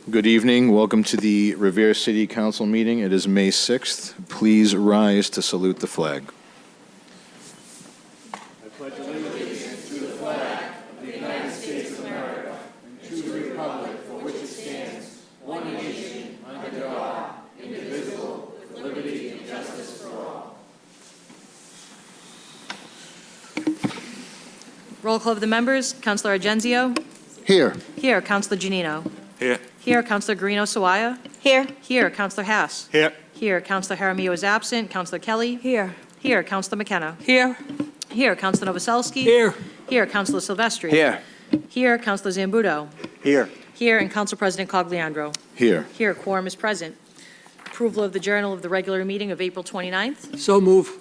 Good evening. Welcome to the Revere City Council meeting. It is May 6th. Please rise to salute the flag. I pledge allegiance to the flag of the United States of America and to the republic for which it stands, one nation, under God, indivisible, with liberty and justice for all. Roll call of the members. Councilor Argenzio. Here. Here. Councilor Janino. Here. Here. Councilor Guarino-Sawaya. Here. Here. Councilor Haas. Here. Here. Councilor Jaramillo is absent. Councilor Kelly. Here. Here. Councilor McKenna. Here. Here. Councilor Novoselsky. Here. Here. Councilor Silvestri. Here. Here. Councilor Zambuto. Here. Here. And Council President Cogliandro. Here. Here. Quorum is present. Approval of the journal of the regular meeting of April 29th. So move.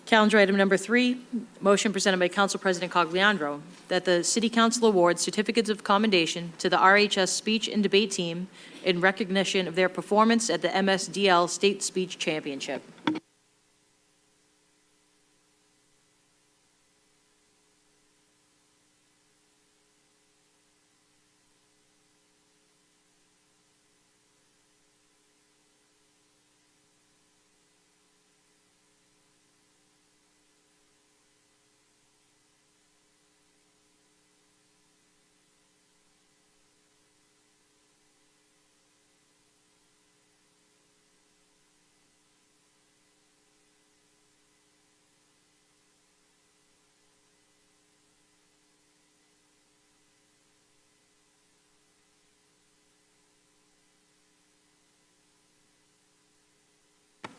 Calendar item number 3, motion presented by Council President Cogliandro that the City Council awards certificates of commendation to the RHS Speech and Debate Team in recognition of their performance at the MSDL State Speech Championship.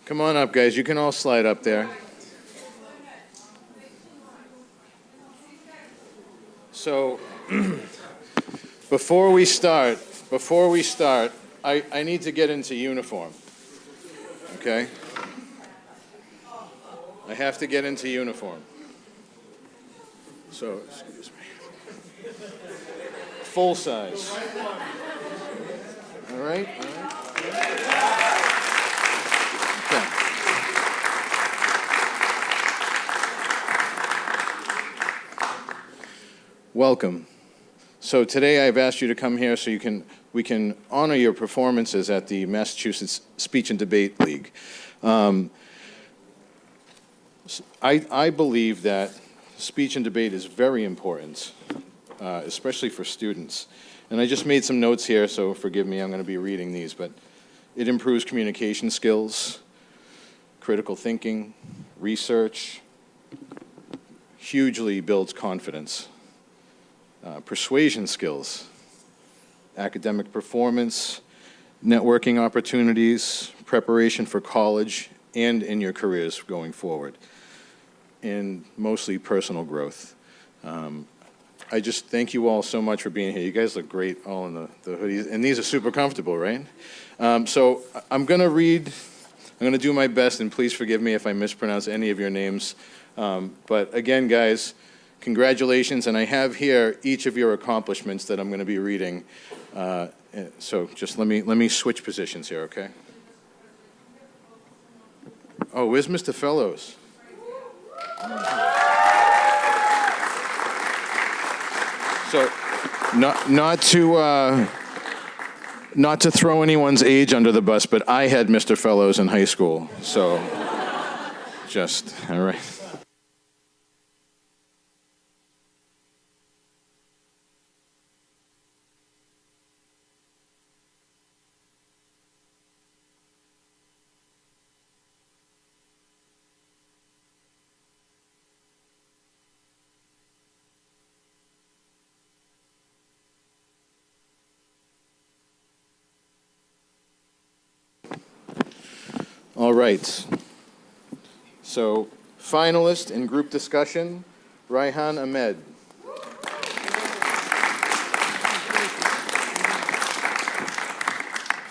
Come on up, guys. You can all slide up there. So, before we start, I need to get into uniform. Okay? I have to get into uniform. So, excuse me. Full size. All right? Okay. Welcome. So today I've asked you to come here so we can honor your performances at the Massachusetts Speech and Debate League. I believe that speech and debate is very important, especially for students. And I just made some notes here, so forgive me, I'm going to be reading these, but it improves communication skills, critical thinking, research, hugely builds confidence, persuasion skills, academic performance, networking opportunities, preparation for college and in your careers going forward, and mostly personal growth. I just thank you all so much for being here. You guys look great all in the hoodies, and these are super comfortable, right? So I'm going to do my best, and please forgive me if I mispronounce any of your names. But again, guys, congratulations, and I have here each of your accomplishments that I'm going to be reading. So just let me switch positions here, okay? Oh, where's Mr. Fellows? So, not to throw anyone's age under the bus, but I had Mr. Fellows in high school, so just, all right. All right. So, finalist in group discussion, Raihan Ahmed.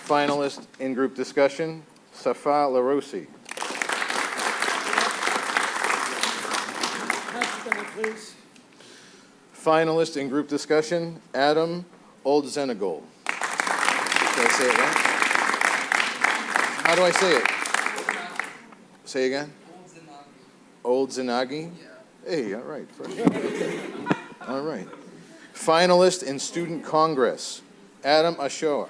Finalist in group discussion, Safa Larosi. Finalist in group discussion, Adam Oldzenagol. Did I say it right? How do I say it? Say again? Old Zanagi. Yeah. Hey, all right. All right. Finalist in Student Congress, Adam Ashore.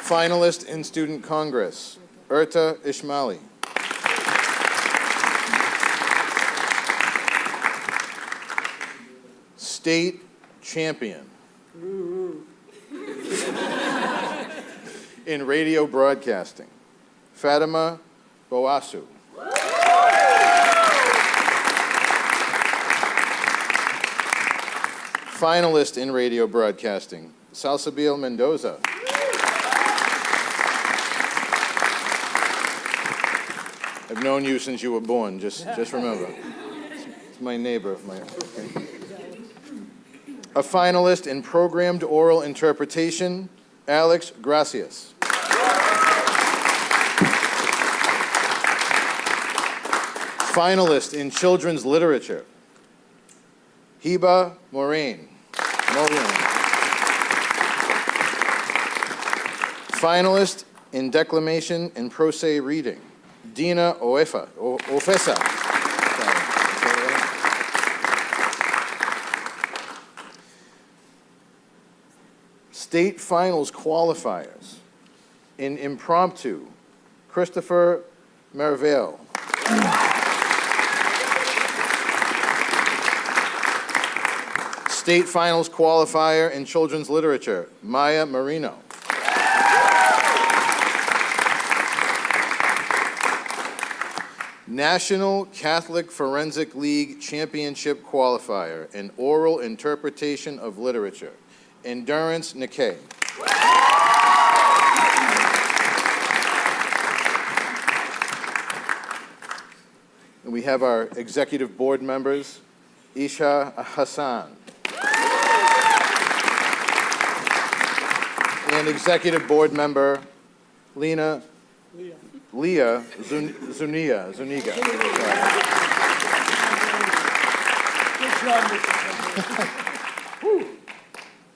Finalist in Student Congress, Urta Ishmaeli. State champion in radio broadcasting, Fatima Boasu. Finalist in radio broadcasting, Salsabil Mendoza. I've known you since you were born, just remember. It's my neighbor. Okay. A finalist in programmed oral interpretation, Alex Gracias. Finalist in children's literature, Hiba Morain. Finalist in declamation and pro se reading, Dina Ofesa. State finals qualifiers in impromptu, Christopher Mervale. State finals qualifier in children's literature, Maya Marino. National Catholic Forensic League Championship qualifier in oral interpretation of literature, Endurance Nikkei. And we have our executive board members, Isha Hassan. And executive board member, Leah Zuniga.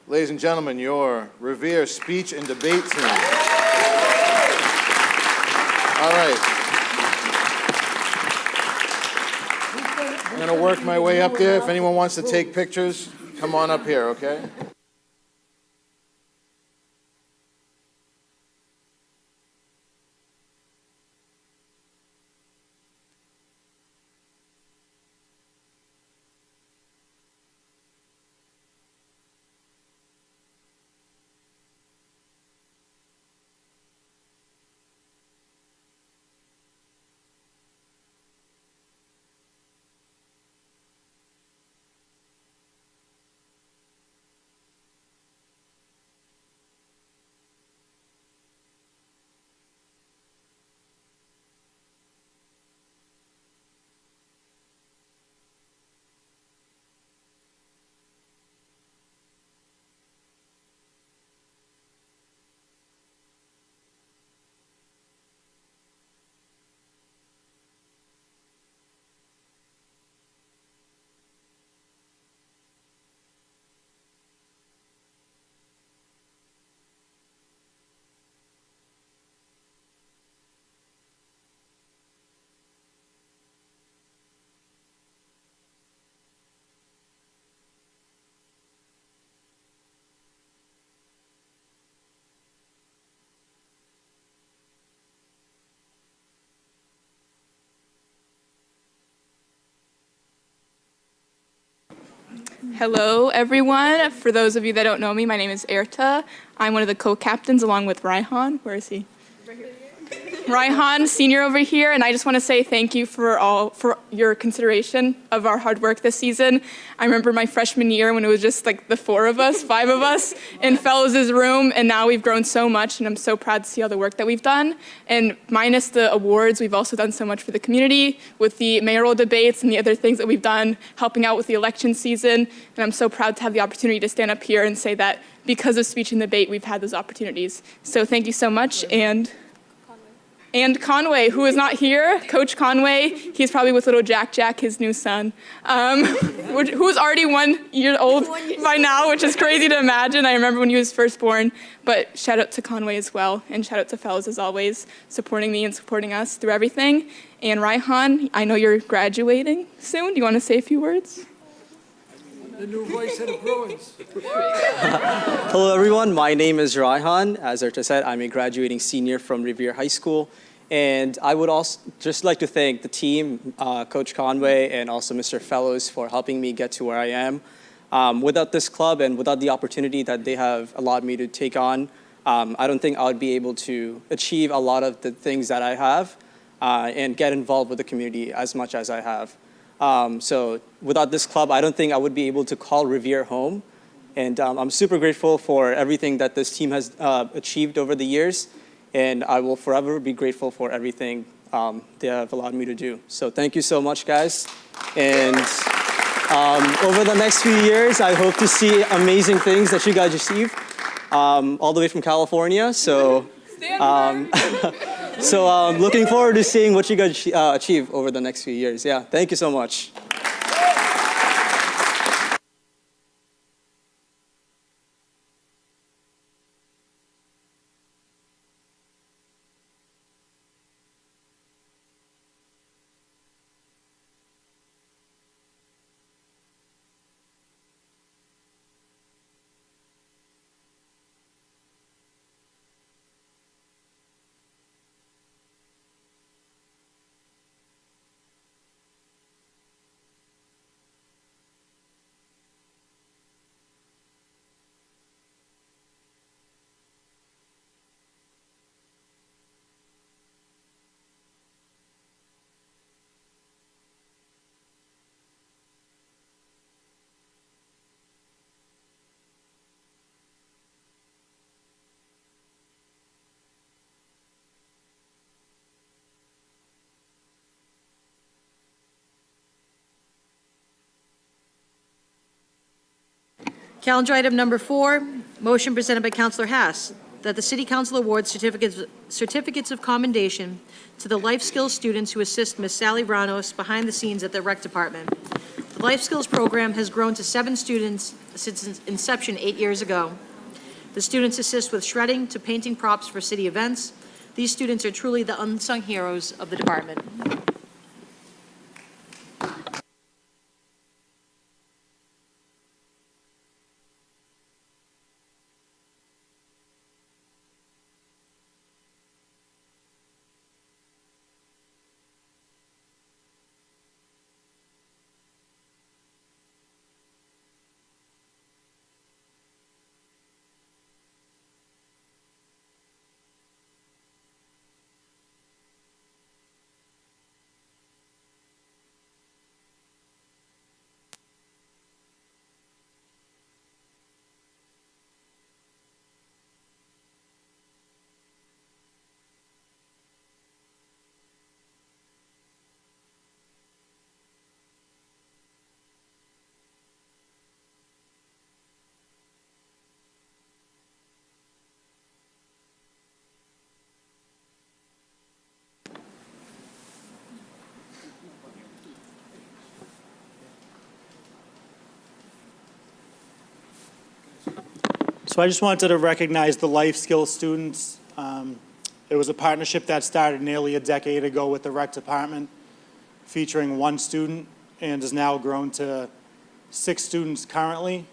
Ladies and gentlemen, your Revere speech and debate team. All right. I'm going to work my way up there. If anyone wants to take pictures, come on up here, okay? Hello, everyone. For those of you that don't know me, my name is Erta. I'm one of the co-captains along with Raihan. Where is he? Raihan, senior over here, and I just want to say thank you for your consideration of our hard work this season. I remember my freshman year when it was just like the 5 of us in Fellows' room, and now we've grown so much, and I'm so proud to see all the work that we've done. And minus the awards, we've also done so much for the community with the mayoral debates and the other things that we've done, helping out with the election season, and I'm so proud to have the opportunity to stand up here and say that because of speech and debate, we've had those opportunities. So thank you so much, and And Conway, who is not here, Coach Conway, he's probably with little Jack, his new son, who's already 1 year old by now, which is crazy to imagine. I remember when he was first born. But shout out to Conway as well, and shout out to Fellows as always, supporting me and supporting us through everything. And Raihan, I know you're graduating soon. Do you want to say a few words? The new voice of the Bruins. Hello, everyone. My name is Raihan. As Erta said, I'm a graduating senior from Revere High School. And I would also just like to thank the team, Coach Conway, and also Mr. Fellows for helping me get to where I am. Without this club and without the opportunity that they have allowed me to take on, I don't think I would be able to achieve a lot of the things that I have and get involved with the community as much as I have. So without this club, I don't think I would be able to call Revere home. And I'm super grateful for everything that this team has achieved over the years. And I will forever be grateful for everything they have allowed me to do. So thank you so much, guys. And over the next few years, I hope to see amazing things that you guys achieve all the way from California. So looking forward to seeing what you guys achieve over the next few years. Yeah, thank you so much. Calendar item number 4, motion presented by Councilor Haas, that the City Council awards certificates of commendation to the life skills students who assist Ms. Sally Branos behind the scenes at the Rec Department. The Life Skills program has grown to 7 students since its inception 8 years ago. The students assist with shredding to painting props for city events. These students are truly the unsung heroes of the department. So I just wanted to recognize the life skills students. It was a partnership that started nearly a decade ago with the rec department, featuring 1 student, and has now grown to 6 students currently.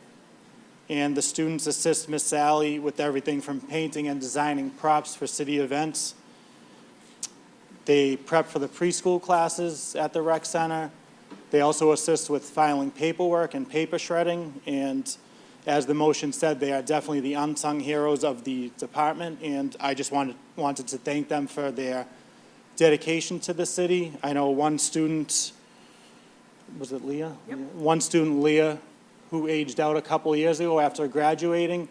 And the students assist Miss Sally with everything from painting and designing props for city events. They prep for the preschool classes at the rec center. They also assist with filing paperwork and paper shredding. And as the motion said, they are definitely the unsung heroes of the department. And I just wanted to thank them for their dedication to the city. I know one student, was it Leah? Yep. One student, Leah, who aged out a couple of years ago after graduating,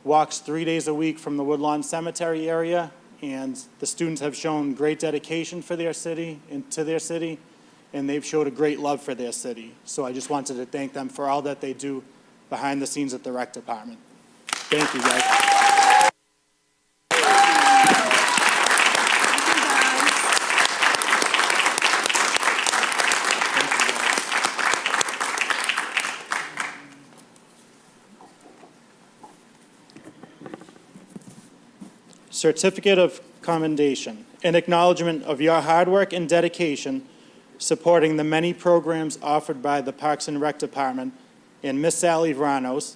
walks 3 days a week from the Woodlawn Cemetery area. And the students have shown great dedication for their city and to their city, and they've showed a great love for their city. So I just wanted to thank them for all that they do behind the scenes at the rec department. Thank you, guys. certificate of commendation in acknowledgement of your hard work and dedication supporting the many programs offered by the Parks and Rec Department and Miss Sally Vranos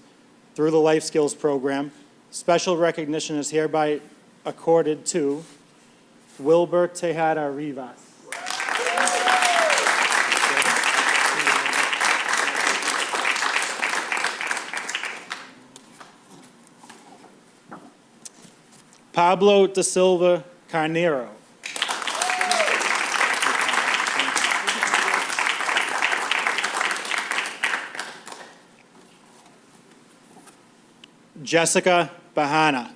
through the Life Skills Program. Special recognition is hereby accorded to Wilbur Tejada Rivas. Pablo da Silva Carneiro. Jessica Bahana.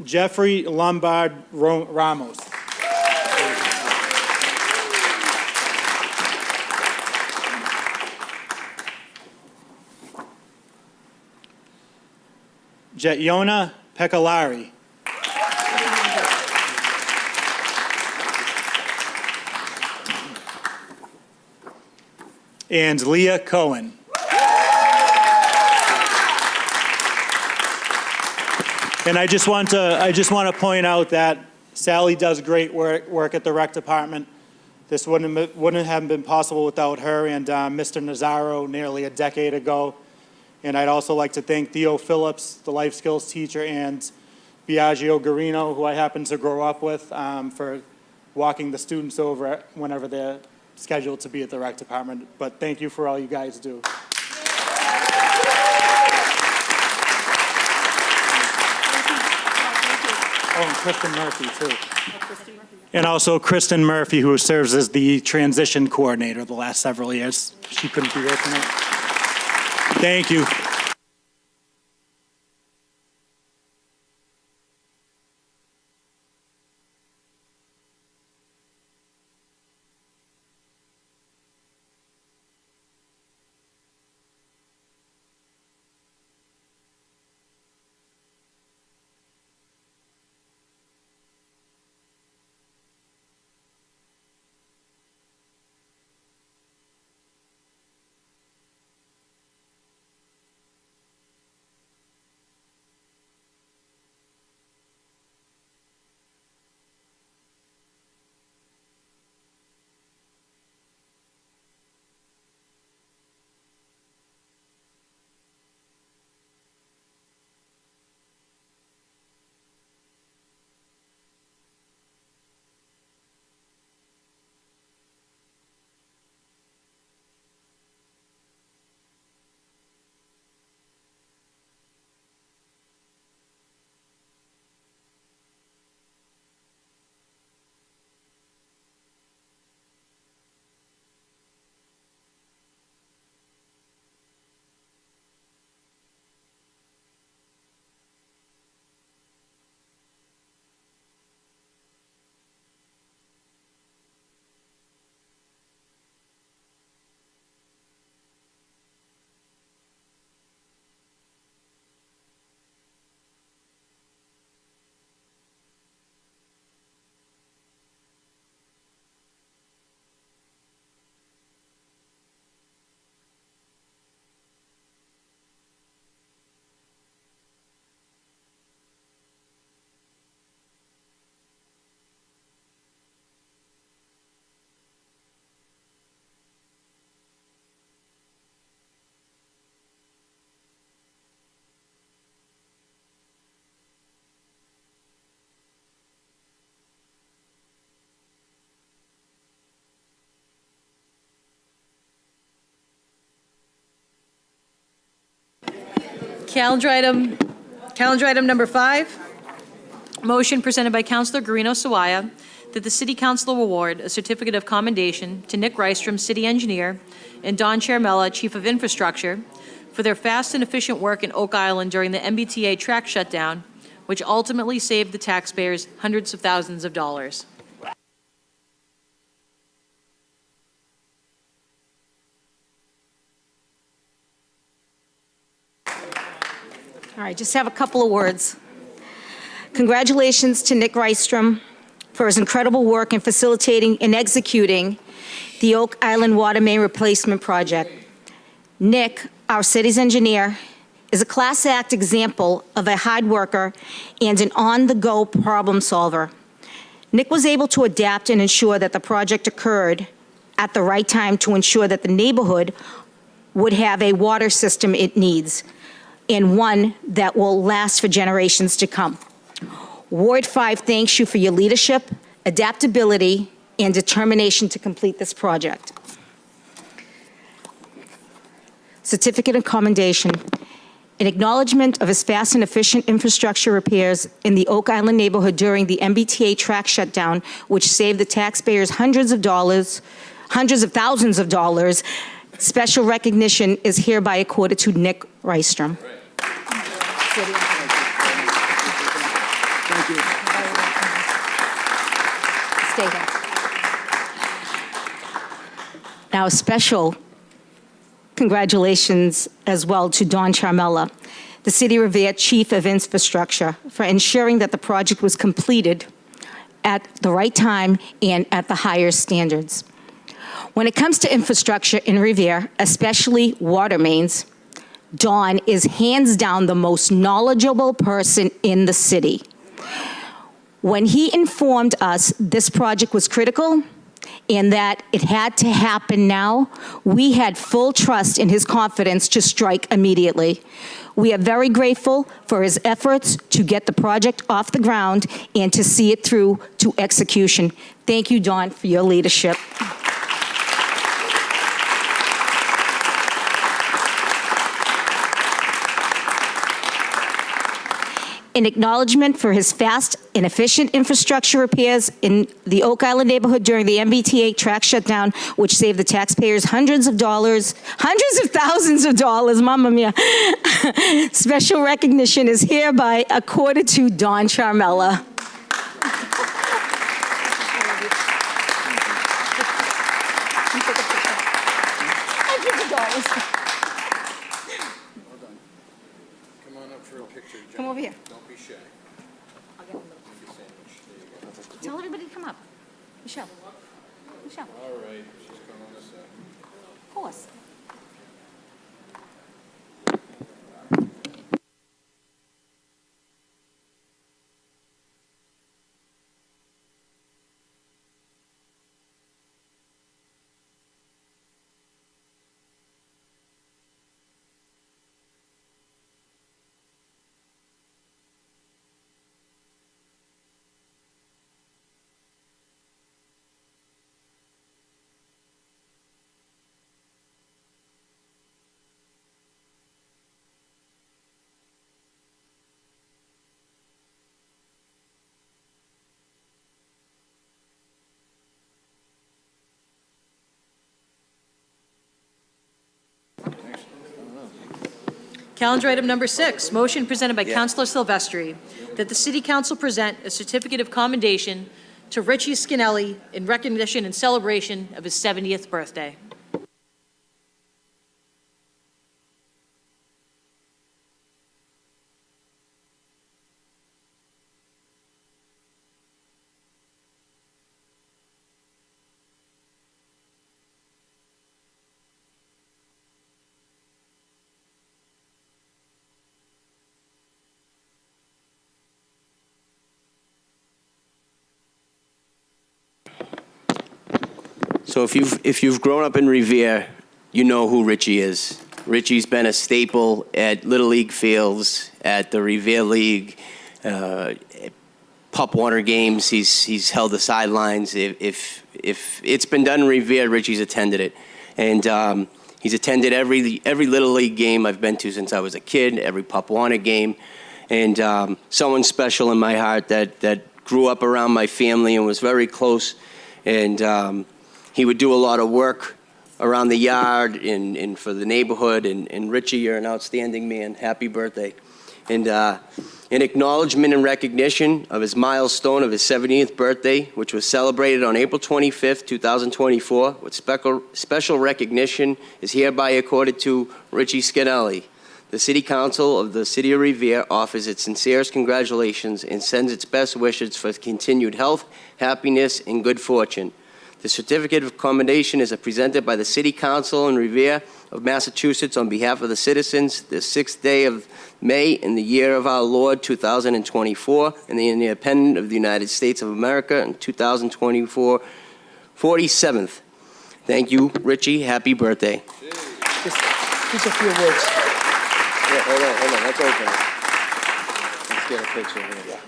Jeffrey Lombard Ramos. Jetiona Pekalari. And Leah Cohen. And I just want to point out that Sally does great work at the rec department. This wouldn't have been possible without her and Mr. Nazaro nearly a decade ago. And I'd also like to thank Theo Phillips, the life skills teacher, and Biagio Garino, who I happen to grow up with, for walking the students over whenever they're scheduled to be at the rec department. But thank you for all you guys do. Oh, and Kristen Murphy, too. And also Kristen Murphy, who serves as the transition coordinator the last several years. She couldn't be here tonight. Thank you. Calendar item number 5, motion presented by Councilor Guarino Sawaya that the City Council award a certificate of commendation to Nick Rystrom, City Engineer, and Don Chiaramella, Chief of Infrastructure, for their fast and efficient work in Oak Island during the MBTA track shutdown, which ultimately saved the taxpayers hundreds of thousands of dollars. All right, just have a couple of words. Congratulations to Nick Rystrom for his incredible work in facilitating and executing the Oak Island Water Main Replacement Project. Nick, our city's engineer, is a class act example of a hard worker and an on-the-go problem solver. Nick was able to adapt and ensure that the project occurred at the right time to ensure that the neighborhood would have a water system it needs, and one that will last for generations to come. Ward 5 thanks you for your leadership, adaptability, and determination to complete this project. Certificate of Commendation. In acknowledgement of his fast and efficient infrastructure repairs in the Oak Island neighborhood during the MBTA track shutdown, which saved the taxpayers hundreds of thousands of dollars, special recognition is hereby accorded to Nick Rystrom. Thank you. Stay here. Now, a special congratulations as well to Don Charmella, the City of Revere Chief of Infrastructure, for ensuring that the project was completed at the right time and at the highest standards. When it comes to infrastructure in Revere, especially water mains, Don is hands down the most knowledgeable person in the city. When he informed us this project was critical and that it had to happen now, we had full trust in his confidence to strike immediately. We are very grateful for his efforts to get the project off the ground and to see it through to execution. Thank you, Don, for your leadership. In acknowledgement for his fast and efficient infrastructure repairs in the Oak Island neighborhood during the MBTA track shutdown, which saved the taxpayers hundreds of thousands of dollars, mamma mia. Special recognition is hereby accorded to Don Charmella. Come on up for a picture, John. Come over here. Don't be shy. Tell everybody to come up. Michelle. Michelle, All right, she's coming on this side. of course. Calendar item number 6, motion presented by Councilor Silvestri, that the City Council present a certificate of commendation to Richie Skinelli in recognition and celebration of his 70th birthday. So if you've grown up in Revere, you know who Richie is. Richie's been a staple at Little League fields, at the Revere League, Pup Warner games. He's held the sidelines. If it's been done in Revere, Richie's attended it, and he's attended every Little League game I've been to since I was a kid. Every Pup Warner game, and someone special in my heart that grew up around my family and was very close, and. He would do a lot of work around the yard and for the neighborhood. And Richie, you're an outstanding man. Happy birthday. And in acknowledgement and recognition of his milestone of his 70th birthday, which was celebrated on April 25th, 2024, with special recognition is hereby accorded to Richie Skinelli. The City Council of the City of Revere offers its sincerest congratulations and sends its best wishes for continued health, happiness, and good fortune. The certificate of commendation is presented by the City Council in Revere of Massachusetts on behalf of the citizens the 6th day of May in the year of our Lord 2024 and the independence of the United States of America in 2024, 47th. Thank you, Richie. Happy birthday. Just a few words. Yeah, hold on. Let's open it. Let's get a picture here.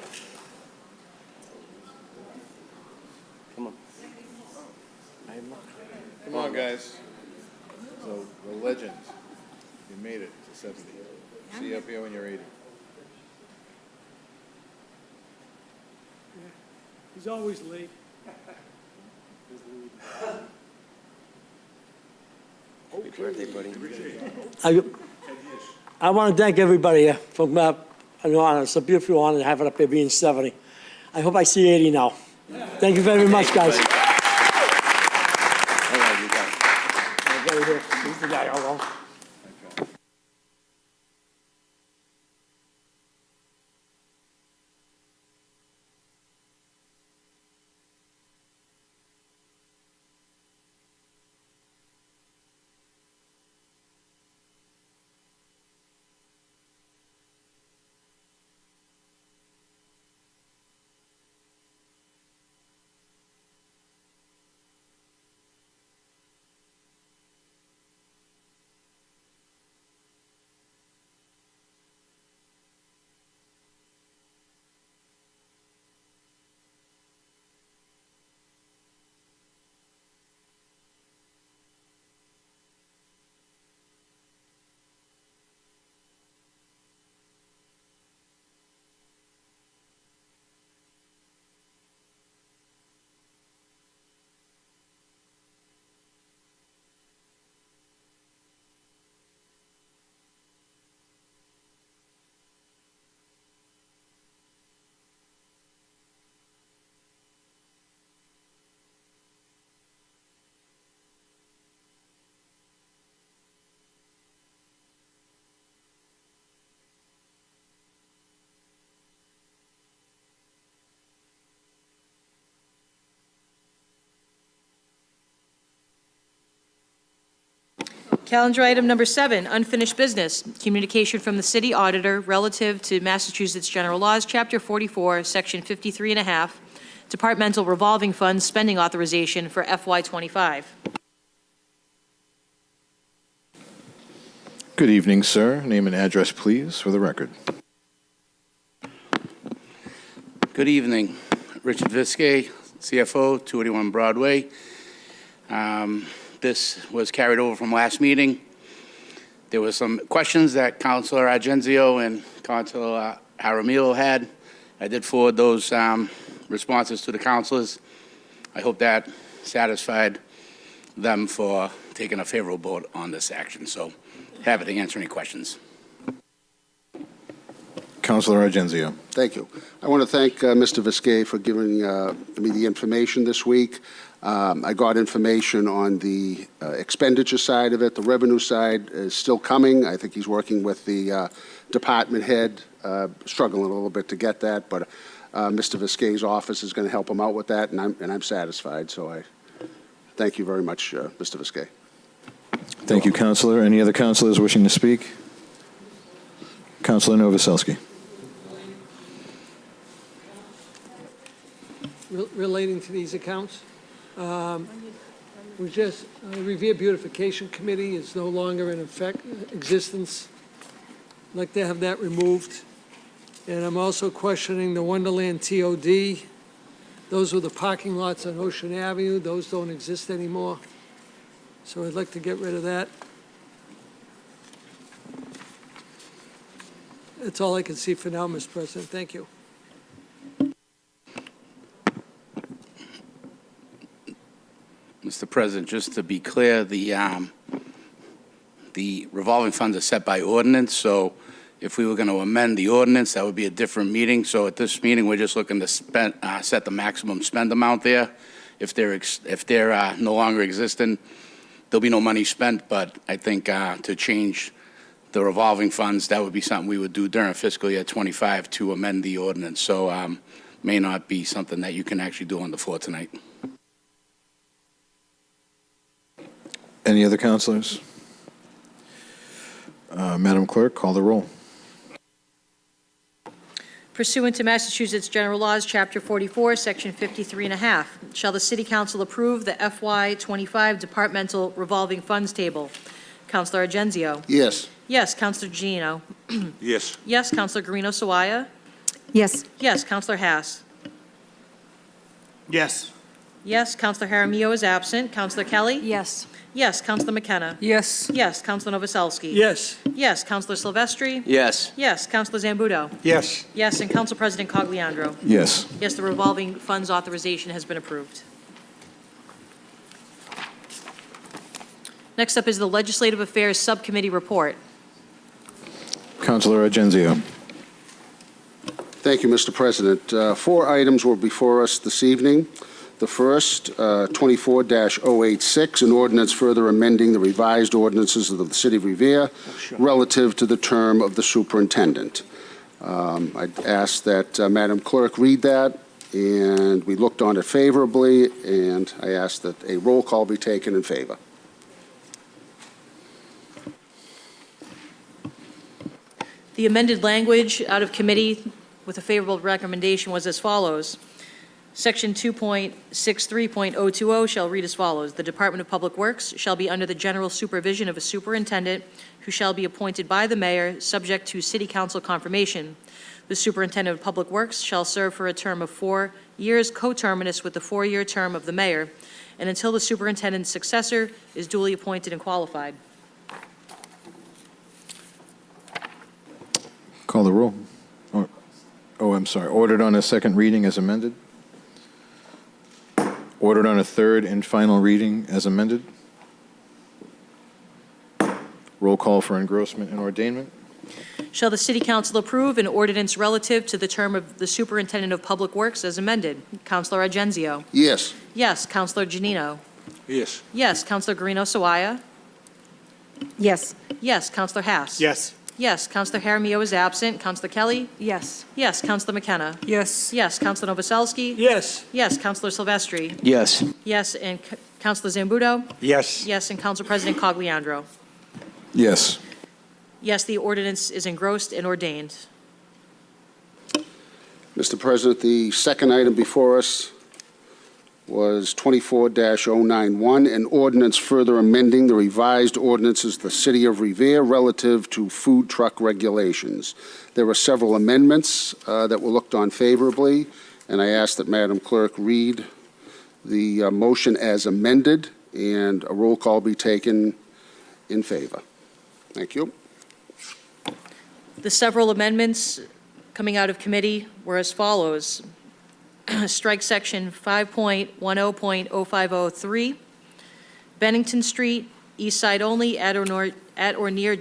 Come on. Come on, guys. So, the legend, you made it to 70. See you up here when you're 80. He's always late. Happy birthday, buddy. I want to thank everybody here for an honor. It's a beautiful honor to have it up here being 70. I hope I see 80 now. Thank you very much, guys. All right, you got it. Right here. He's the guy, all right. Calendar item number 7, unfinished business. Communication from the city auditor relative to Massachusetts General Laws, Chapter 44, Section 53.5, Departmental Revolving Funds Spending Authorization for FY25. Good evening, sir. Name and address, please, for the record. Good evening. Richard Viskey, CFO, 281 Broadway. This was carried over from last meeting. There were some questions that Councilor Argenzio and Councilor Aramillo had. I did forward those responses to the councilors. I hope that satisfied them for taking a favorable vote on this action. So happy to answer any questions. Councilor Argenzio. Thank you. I want to thank Mr. Viskey for giving me the information this week. I got information on the expenditure side of it. The revenue side is still coming. I think he's working with the department head, struggling a little bit to get that, but Mr. Viskey's office is going to help him out with that, and I'm satisfied. So I thank you very much, Mr. Viskey. Thank you, Councilor. Any other councilors wishing to speak? Councilor Novoselsky. Relating to these accounts, we just, Revere Beautification Committee is no longer in existence. I'd like to have that removed. And I'm also questioning the Wonderland TOD. Those were the parking lots on Ocean Avenue. Those don't exist anymore. So I'd like to get rid of that. That's all I can see for now, Mr. President. Thank you. Mr. President, just to be clear, the revolving funds are set by ordinance, so if we were going to amend the ordinance, that would be a different meeting. So at this meeting, we're just looking to set the maximum spend amount there. If they're no longer existing, there'll be no money spent, but I think to change the revolving funds, that would be something we would do during fiscal year 25 to amend the ordinance. So may not be something that you can actually do on the floor tonight. Any other counselors? Madam Clerk, call the roll. Pursuant to Massachusetts General Laws, Chapter 44, Section 53 and a half, shall the City Council approve the FY25 Departmental Revolving Funds Table? Counselor Argenzio? Yes. Yes. Counselor Gino? Yes. Yes. Counselor Guarino Sawaya? Yes. Yes. Counselor Haas? Yes. Yes. Counselor Jaramillo is absent. Counselor Kelly? Yes. Yes. Counselor McKenna? Yes. Yes. Counselor Novoselsky? Yes. Yes. Counselor Silvestri? Yes. Yes. Counselor Zambudo? Yes. Yes. And Council President Cogliandro? Yes. Yes, the revolving funds authorization has been approved. Next up is the Legislative Affairs Subcommittee report. Counselor Argenzio. Thank you, Mr. President. 4 items were before us this evening. The first, 24-086, an ordinance further amending the revised ordinances of the City of Revere relative to the term of the superintendent. I'd ask that Madam Clerk read that, and we looked on it favorably, and I ask that a roll call be taken in favor. The amended language out of committee with a favorable recommendation was as follows. Section 2.63.020 shall read as follows. The Department of Public Works shall be under the general supervision of a superintendent who shall be appointed by the mayor, subject to city council confirmation. The superintendent of Public Works shall serve for a term of 4 years, coterminous with the 4-year term of the mayor, and until the superintendent's successor is duly appointed and qualified. Call the roll. I'm sorry. Ordered on a second reading as amended. Ordered on a third and final reading as amended. Roll call for engrossment and ordainment. Shall the City Council approve an ordinance relative to the term of the Superintendent of Public Works as amended? Counselor Argenzio? Yes. Yes. Counselor Janino? Yes. Yes. Counselor Guarino Sawaya? Yes. Yes. Counselor Haas? Yes. Yes. Counselor Jaramillo is absent. Counselor Kelly? Yes. Yes. Counselor McKenna? Yes. Yes. Counselor Novoselsky? Yes. Yes. Counselor Silvestri? Yes. Yes. And Counselor Zambudo? Yes. Yes. And Council President Cogliandro? Yes. Yes, the ordinance is engrossed and ordained. Mr. President, the second item before us was 24-091, an ordinance further amending the revised ordinances of the City of Revere relative to food truck regulations. There were several amendments that were looked on favorably, and I ask that Madam Clerk read the motion as amended and a roll call be taken in favor. Thank you. The several amendments coming out of committee were as follows. Strike section 5.10.050.3, Bennington Street, east side only, at or near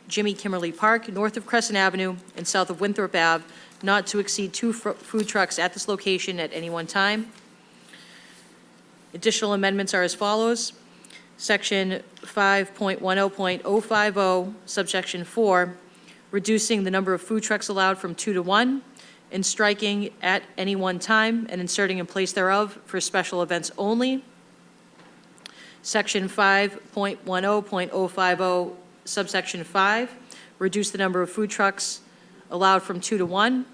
Jimmy Kimmerly Park, north of Crescent Avenue and south of Winthrop Ave, not to exceed 2 food trucks at this location at any one time. Additional amendments are as follows. Section 5.10.050, subsection 4, reducing the number of food trucks allowed from 2 to 1, and striking at any one time and inserting in place thereof for special events only. Section 5.10.050, subsection 5, reduce the number of food trucks allowed from 2 to 1.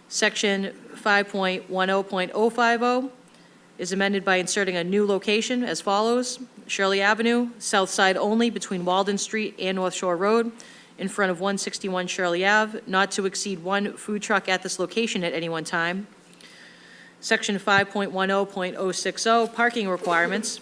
Section 5.10.050 is amended by inserting a new location as follows. Shirley Avenue, south side only between Walden Street and North Shore Road, in front of 161 Shirley Ave, not to exceed 1 food truck at this location at any one time. Section 5.10.060, parking requirements.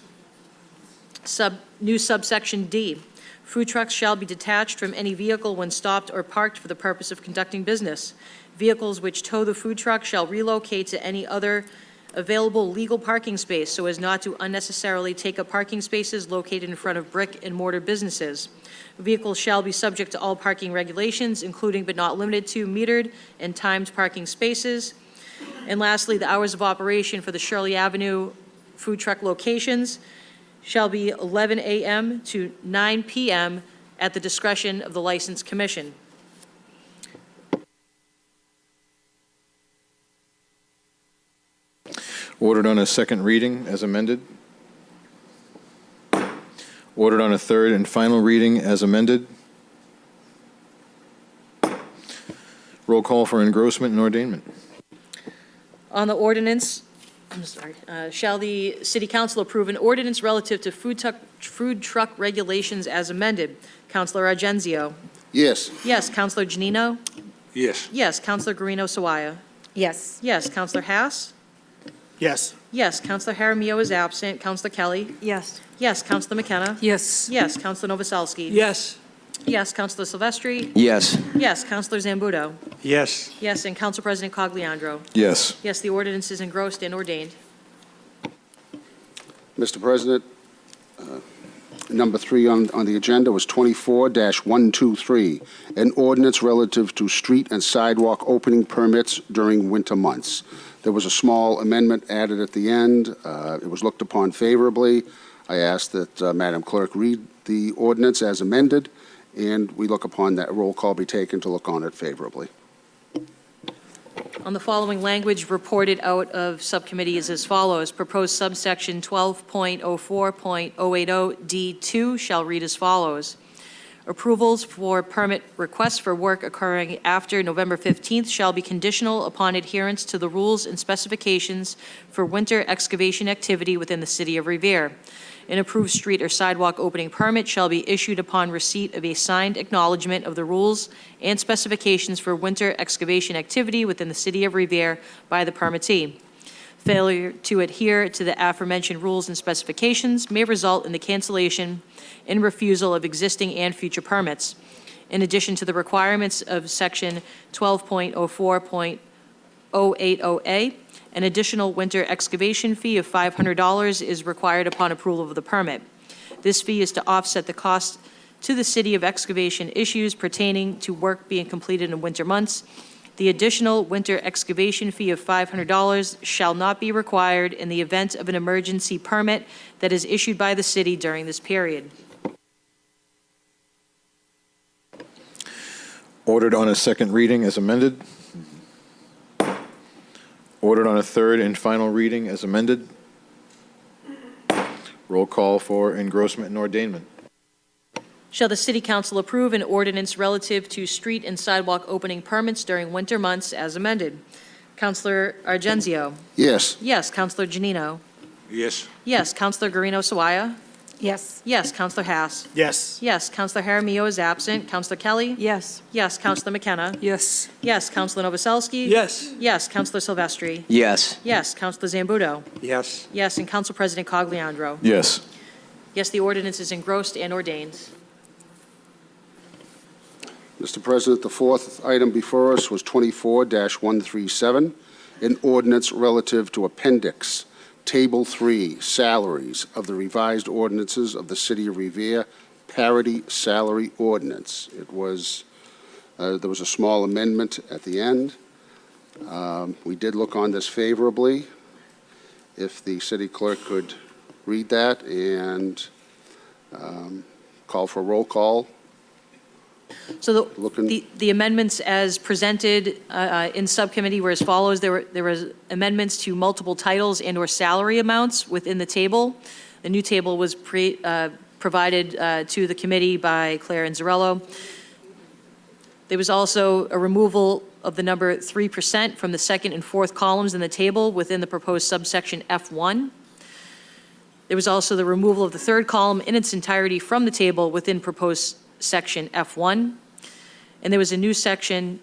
New subsection D, food trucks shall be detached from any vehicle when stopped or parked for the purpose of conducting business. Vehicles which tow the food truck shall relocate to any other available legal parking space so as not to unnecessarily take up parking spaces located in front of brick and mortar businesses. Vehicles shall be subject to all parking regulations, including but not limited to metered and timed parking spaces. And lastly, the hours of operation for the Shirley Avenue food truck locations shall be 11 a.m. to 9 p.m. at the discretion of the License Commission. Ordered on a second reading as amended. Ordered on a third and final reading as amended. Roll call for engrossment and ordainment. On the ordinance, shall the city council approve an ordinance relative to food truck regulations as amended? Counselor Argenzio? Yes. Yes. Counselor Janino? Yes. Yes. Counselor Guarino Sawaya? Yes. Yes. Counselor Haas? Yes. Yes. Counselor Jaramillo is absent. Counselor Kelly? Yes. Yes. Counselor McKenna? Yes. Yes. Counselor Novoselsky? Yes. Yes. Counselor Silvestri? Yes. Yes. Counselor Zambudo? Yes. Yes. And Council President Cogliandro? Yes. Yes, the ordinance is engrossed and ordained. Mr. President, number 3 on the agenda was 24-123, an ordinance relative to street and sidewalk opening permits during winter months. There was a small amendment added at the end. It was looked upon favorably. I ask that Madam Clerk read the ordinance as amended, and we look upon that roll call be taken to look on it favorably. On the following language reported out of subcommittee is as follows. Proposed subsection 12.04.080D2 shall read as follows. Approvals for permit requests for work occurring after November 15th shall be conditional upon adherence to the rules and specifications for winter excavation activity within the city of Revere. An approved street or sidewalk opening permit shall be issued upon receipt of a signed acknowledgement of the rules and specifications for winter excavation activity within the city of Revere by the permittee. Failure to adhere to the aforementioned rules and specifications may result in the cancellation and refusal of existing and future permits. In addition to the requirements of Section 12.04.080A, an additional winter excavation fee of $500 is required upon approval of the permit. This fee is to offset the cost to the city of excavation issues pertaining to work being completed in winter months. The additional winter excavation fee of $500 shall not be required in the event of an emergency permit that is issued by the city during this period. Ordered on a second reading as amended. Ordered on a third and final reading as amended. Roll call for engrossment and ordainment. Shall the city council approve an ordinance relative to street and sidewalk opening permits during winter months as amended? Counselor Argenzio? Yes. Yes. Counselor Janino? Yes. Yes. Counselor Guarino Sawaya? Yes. Yes. Counselor Haas? Yes. Yes. Counselor Jaramillo is absent. Counselor Kelly? Yes. Yes. Counselor McKenna? Yes. Yes. Counselor Novoselsky? Yes. Yes. Counselor Silvestri? Yes. Yes. Counselor Zambudo? Yes. Yes. And Council President Cogliandro? Yes. Yes, the ordinance is engrossed and ordained. Mr. President, the fourth item before us was 24-137, an ordinance relative to Appendix Table 3, salaries of the revised ordinances of the City of Revere, parity salary ordinance. It was, there was a small amendment at the end. We did look on this favorably. If the city clerk could read that and call for roll call. So Looking- the amendments as presented in subcommittee were as follows. There was amendments to multiple titles and/or salary amounts within the table. The new table was provided to the committee by Claire Inzarello. There was also a removal of the number 3% from the second and fourth columns in the table within the proposed subsection F1. There was also the removal of the third column in its entirety from the table within proposed section F1. And there was a new section,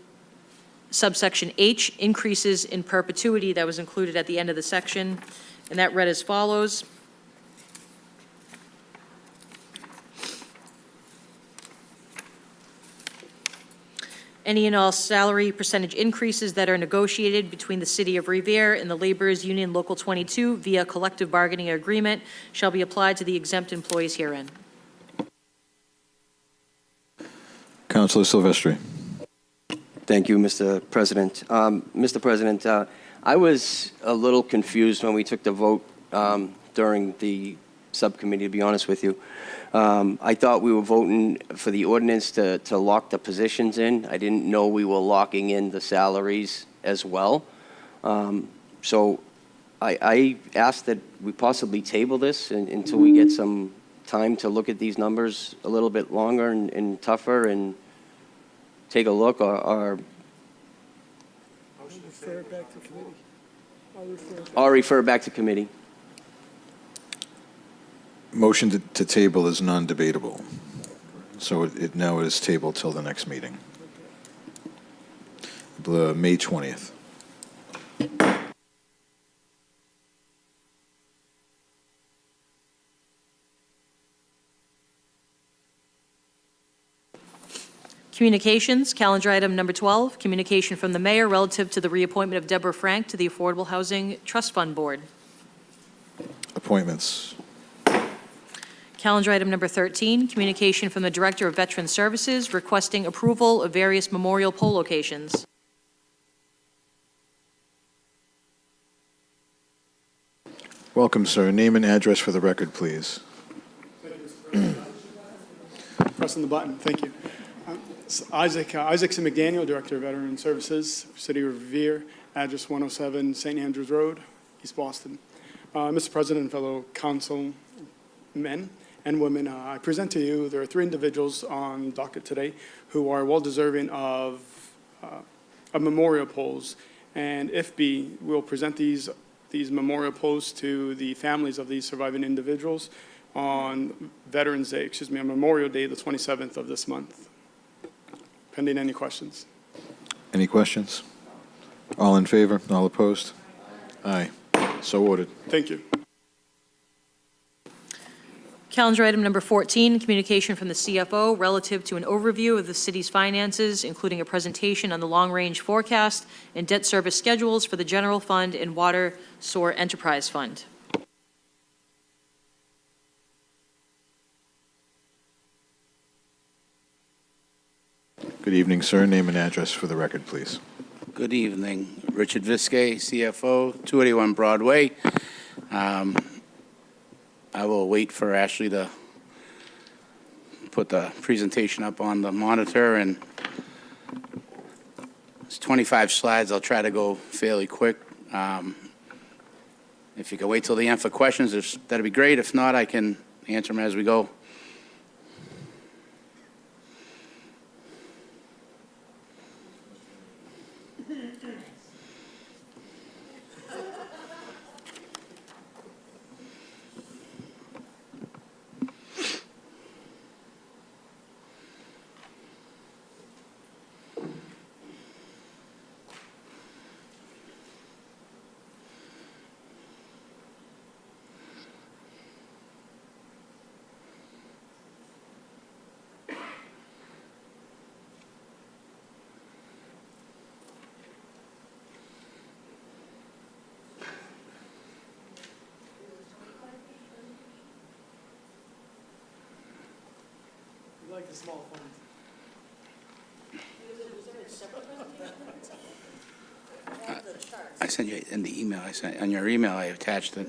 subsection H, increases in perpetuity, that was included at the end of the section. And that read as follows. Any and all salary percentage increases that are negotiated between the City of Revere and the Laborers Union Local 22 via collective bargaining agreement shall be applied to the exempt employees herein. Councilor Silvestri. Thank you, Mr. President. Mr. President, I was a little confused when we took the vote during the subcommittee, to be honest with you. I thought we were voting for the ordinance to lock the positions in. I didn't know we were locking in the salaries as well. So I asked that we possibly table this until we get some time to look at these numbers a little bit longer and tougher and take a look, or Refer it back to committee. I'll refer it back to committee. Motion to table is non-debatable, so it now is tabled till the next meeting. May 20th. Communications, calendar item number 12, communication from the mayor relative to the reappointment of Deborah Frank to the Affordable Housing Trust Fund Board. Appointments. Calendar item number 13, communication from the Director of Veteran Services requesting approval of various memorial pole locations. Welcome, sir. Name and address for the record, please. Pressing the button, thank you. Isaacson McDaniel, Director of Veteran Services, City of Revere, address 107 St. Andrews Road, East Boston. Mr. President and fellow councilmen and women, I present to you, there are 3 individuals on docket today who are well-deserving of memorial poles. And if be, we'll present these memorial poles to the families of these surviving individuals on Veterans Day, on Memorial Day, the 27th of this month. Pending any questions. Any questions? All in favor? All opposed? Aye. So ordered. Thank you. Calendar item number 14, communication from the CFO relative to an overview of the city's finances, including a presentation on the long-range forecast and debt service schedules for the general fund and water sewer enterprise fund. Good evening, sir. Name and address for the record, please. Good evening. Richard Viskey, CFO, 281 Broadway. I will wait for Ashley to put the presentation up on the monitor, and it's 25 slides. I'll try to go fairly quick. If you can wait till the end for questions, that'd be great. If not, I can answer them as we go. Like the small fund. I sent you in the email. I sent on your email. I attached it.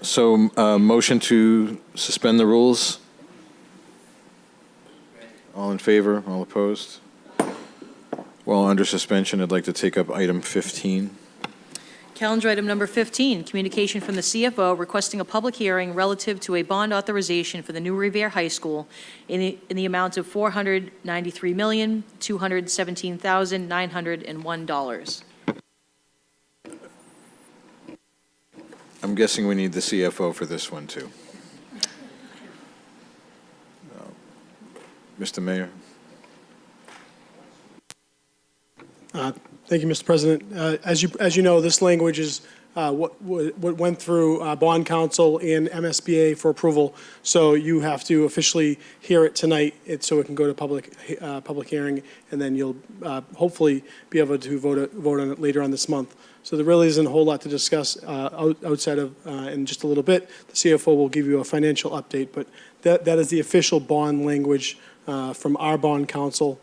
So, motion to suspend the rules? All in favor, all opposed? While under suspension, I'd like to take up item 15. Calendar item number 15, communication from the CFO requesting a public hearing relative to a bond authorization for the new Revere High School in the amount of $493,217,901. I'm guessing we need the CFO for this one, too. Mr. Mayor? Thank you, Mr. President. As you know, this language is what went through Bond Council and MSBA for approval. So you have to officially hear it tonight, so it can go to public hearing, and then you'll hopefully be able to vote on it later on this month. So there really isn't a whole lot to discuss outside of, in just a little bit, the CFO will give you a financial update, but that is the official bond language from our Bond Council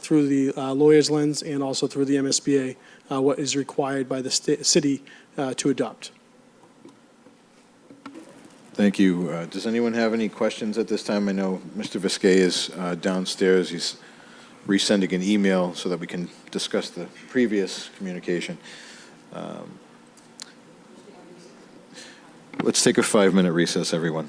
through the lawyer's lens and also through the MSBA, what is required by the city to adopt. Thank you. Does anyone have any questions at this time? I know Mr. Viskey is downstairs. He's resending an email so that we can discuss the previous communication. Let's take a 5-minute recess, everyone.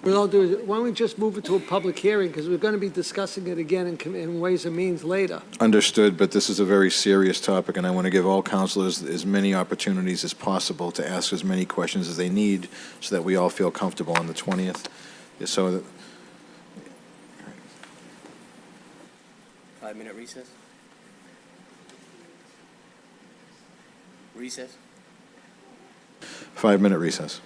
What I'll do is, why don't we just move it to a public hearing, because we're going to be discussing it again in Ways and Means later. Understood, but this is a very serious topic, and I want to give all counselors as many opportunities as possible to ask as many questions as they need so that we all feel comfortable on the 20th. So that, 5-minute recess? Recess? 5-minute recess.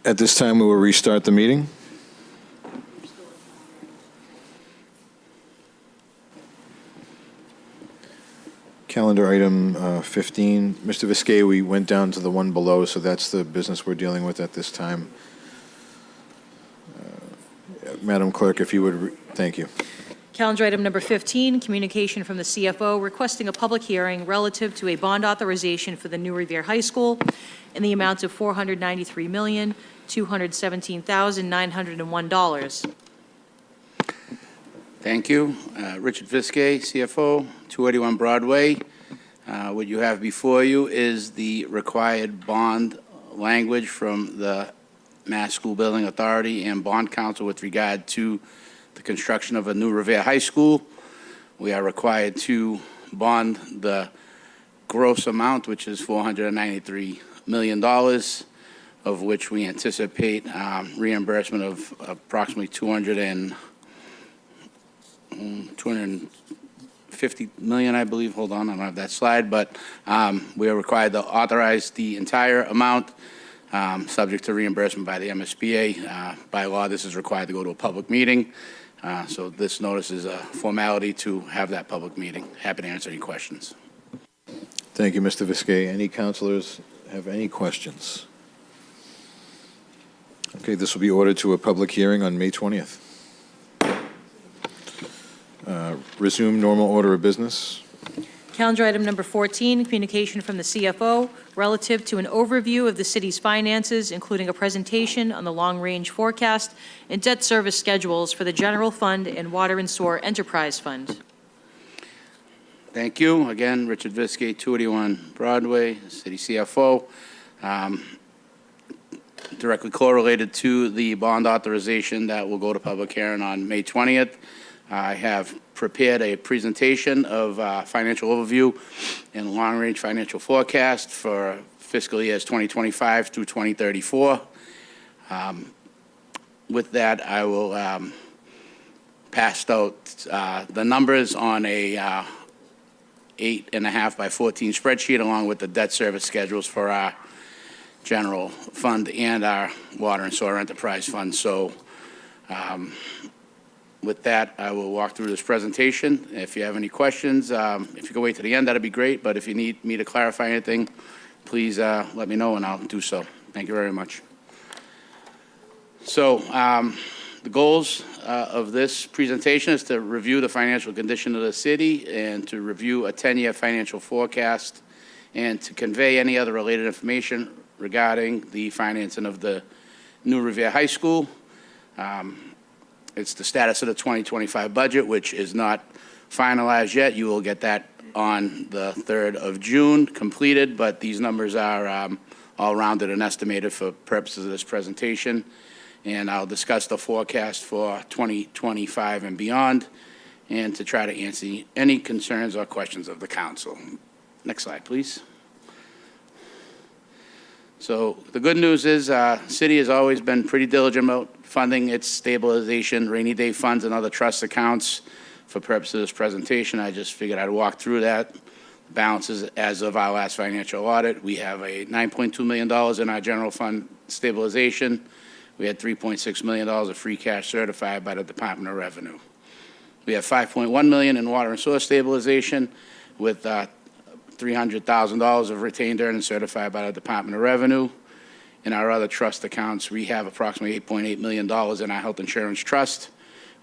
At this time, we will restart the meeting. Calendar item 15. Mr. Viskey, we went down to the one below, so that's the business we're dealing with at this time. Madam Clerk, if you would, thank you. Calendar item number 15, communication from the CFO requesting a public hearing relative to a bond authorization for the new Revere High School in the amount of $493,217,901. Thank you. Richard Viskey, CFO, 281 Broadway. What you have before you is the required bond language from the Mass School Building Authority and Bond Council with regard to the construction of a new Revere High School. We are required to bond the gross amount, which is $493 million, of which we anticipate reimbursement of approximately $250 million, I believe. Hold on, I don't have that slide, but we are required to authorize the entire amount, subject to reimbursement by the MSBA. By law, this is required to go to a public meeting. So this notice is a formality to have that public meeting. Happy to answer any questions. Thank you, Mr. Viskey. Any councilors have any questions? Okay, this will be ordered to a public hearing on May 20th. Resume normal order of business. Calendar item number 14, communication from the CFO relative to an overview of the city's finances, including a presentation on the long-range forecast and debt service schedules for the general fund and water and sewer enterprise fund. Thank you. Again, Richard Viskey, 281 Broadway, City CFO. Directly correlated to the bond authorization that will go to public hearing on May 20th. I have prepared a presentation of financial overview and long-range financial forecast for fiscal years 2025 through 2034. With that, I will pass out the numbers on a 8.5 by 14 spreadsheet, along with the debt service schedules for our general fund and our water and sewer enterprise fund. So with that, I will walk through this presentation. If you have any questions, if you can wait to the end, that'd be great. But if you need me to clarify anything, please let me know and I'll do so. Thank you very much. So the goals of this presentation is to review the financial condition of the city and to review a 10-year financial forecast and to convey any other related information regarding the financing of the new Revere High School. It's the status of the 2025 budget, which is not finalized yet. You will get that on the 3rd of June completed, but these numbers are all rounded and estimated for purposes of this presentation. And I'll discuss the forecast for 2025 and beyond, and to try to answer any concerns or questions of the council. Next slide, please. So the good news is city has always been pretty diligent about funding its stabilization, rainy day funds, and other trust accounts. For purposes of this presentation, I just figured I'd walk through that. Balances as of our last financial audit, we have a $9.2 million in our general fund stabilization. We had $3.6 million of free cash certified by the Department of Revenue. We have $5.1 million in water and sewer stabilization with $300,000 of retained earnings certified by the Department of Revenue. In our other trust accounts, we have approximately $8.8 million in our health insurance trust.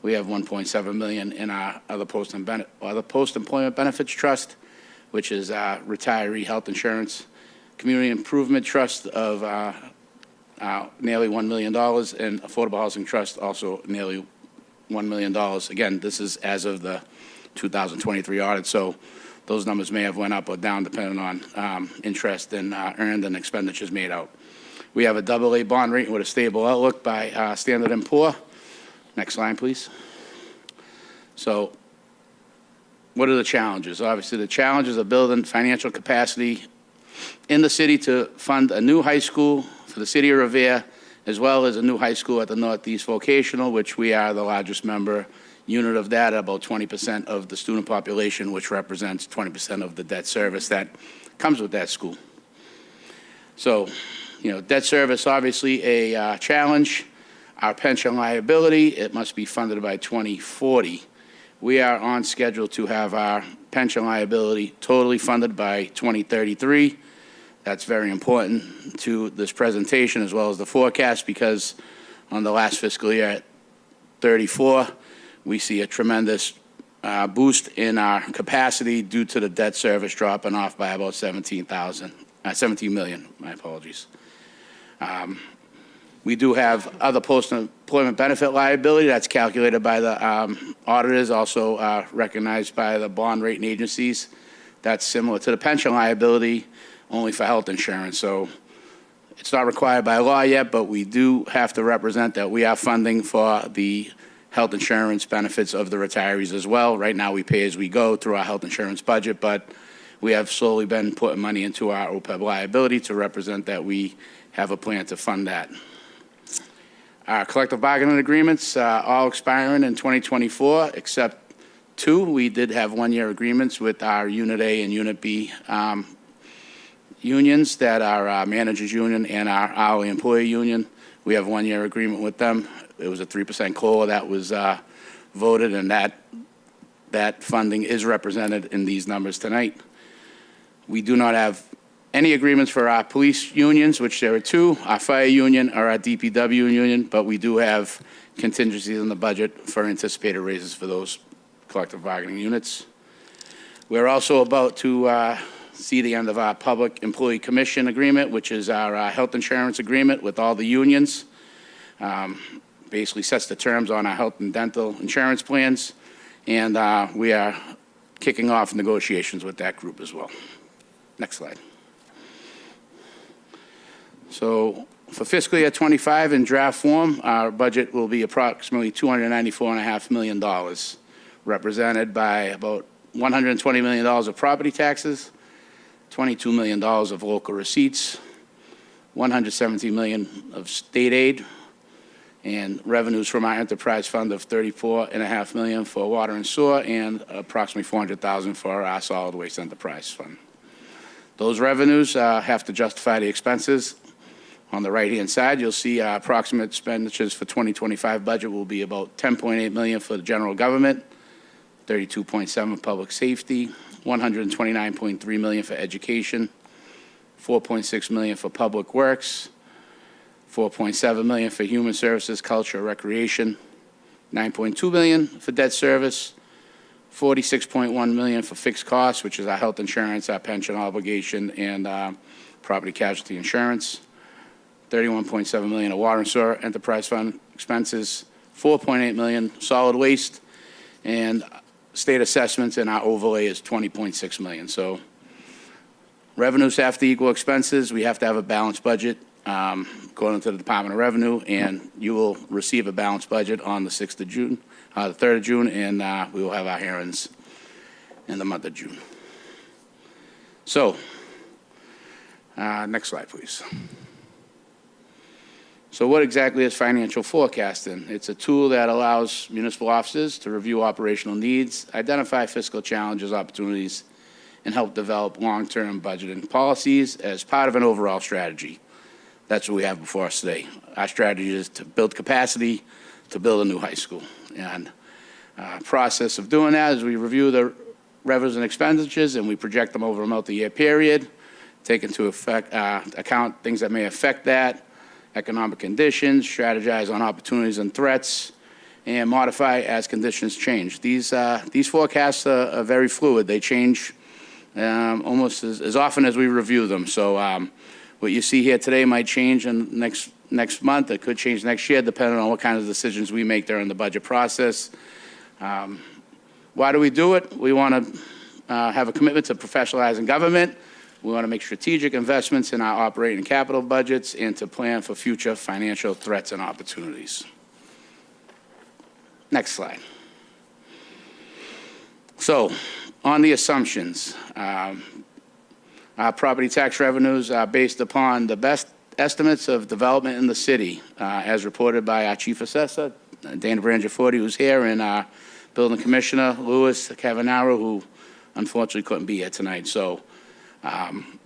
We have $1.7 million in our other post-employment benefits trust, which is retiree health insurance, community improvement trust of nearly $1 million, and affordable housing trust also nearly $1 million. Again, this is as of the 2023 audit, so those numbers may have went up or down depending on interest and earned and expenditures made out. We have a AA bond rating with a stable outlook by Standard & Poor. Next slide, please. So what are the challenges? Obviously, the challenges of building financial capacity in the city to fund a new high school for the city of Revere, as well as a new high school at the Northeast Vocational, which we are the largest member unit of that, about 20% of the student population, which represents 20% of the debt service that comes with that school. So Debt service, obviously a challenge. Our pension liability, it must be funded by 2040. We are on schedule to have our pension liability totally funded by 2033. That's very important to this presentation as well as the forecast, because on the last fiscal year at 34, we see a tremendous boost in our capacity due to the debt service dropping off by about 17 million, my apologies. We do have other post-employment benefit liability that's calculated by the auditors, also recognized by the bond rating agencies. That's similar to the pension liability, only for health insurance. So it's not required by law yet, but we do have to represent that we are funding for the health insurance benefits of the retirees as well. Right now, we pay as we go through our health insurance budget, but we have slowly been putting money into our OPEB liability to represent that we have a plan to fund that. Our collective bargaining agreements all expiring in 2024, except 2. We did have one-year agreements with our Unit A and Unit B unions, that are our managers union and our hourly employee union. We have one-year agreement with them. It was a 3% COLA that was voted, and that funding is represented in these numbers tonight. We do not have any agreements for our police unions, which there are 2, our fire union or our DPW union, but we do have contingencies in the budget for anticipated raises for those collective bargaining units. We're also about to see the end of our public employee commission agreement, which is our health insurance agreement with all the unions. Basically sets the terms on our health and dental insurance plans, and we are kicking off negotiations with that group as well. Next slide. So for fiscal year 25 in draft form, our budget will be approximately $294.5 million, represented by about $120 million of property taxes, $22 million of local receipts, $117 million of state aid, and revenues from our enterprise fund of $34.5 million for water and sewer, and approximately $400,000 for our solid waste enterprise fund. Those revenues have to justify the expenses. On the right-hand side, you'll see our approximate expenditures for 2025 budget will be about $10.8 million for the general government, $32.7 public safety, $129.3 million for education, $4.6 million for public works, $4.7 million for human services, culture, recreation, $9.2 million for debt service, $46.1 million for fixed costs, which is our health insurance, our pension obligation, and property casualty insurance, $31.7 million of water and sewer enterprise fund expenses, $4.8 million solid waste, and state assessments, and our overlay is $20.6 million. So revenues have to equal expenses. We have to have a balanced budget according to the Department of Revenue, and you will receive a balanced budget on the 6th of June, the 3rd of June, and we will have our hearings in the month of June. So, next slide, please. So what exactly is financial forecasting? It's a tool that allows municipal offices to review operational needs, identify fiscal challenges, opportunities, and help develop long-term budgeting policies as part of an overall strategy. That's what we have before us today. Our strategy is to build capacity to build a new high school. And process of doing that is we review the revenues and expenditures, and we project them over a multi-year period, take into account things that may affect that, economic conditions, strategize on opportunities and threats, and modify as conditions change. These forecasts are very fluid. They change almost as often as we review them. So what you see here today might change in next month. It could change next year, depending on what kind of decisions we make during the budget process. Why do we do it? We want to have a commitment to professionalizing government. We want to make strategic investments in our operating and capital budgets, and to plan for future financial threats and opportunities. Next slide. So, on the assumptions, our property tax revenues are based upon the best estimates of development in the city, as reported by our chief assessor, Dana Brangiaforti, who's here, and our building commissioner, Louis Cavanaro, who unfortunately couldn't be here tonight. So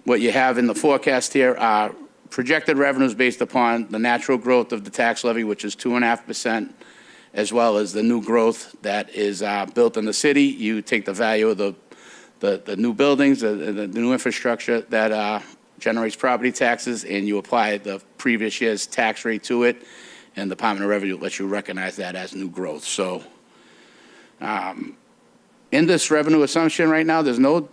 what you have in the forecast here are projected revenues based upon the natural growth of the tax levy, which is 2.5%, as well as the new growth that is built in the city. You take the value of the new buildings, the new infrastructure that generates property taxes, and you apply the previous year's tax rate to it, and the Department of Revenue lets you recognize that as new growth. So in this revenue assumption right now, there's no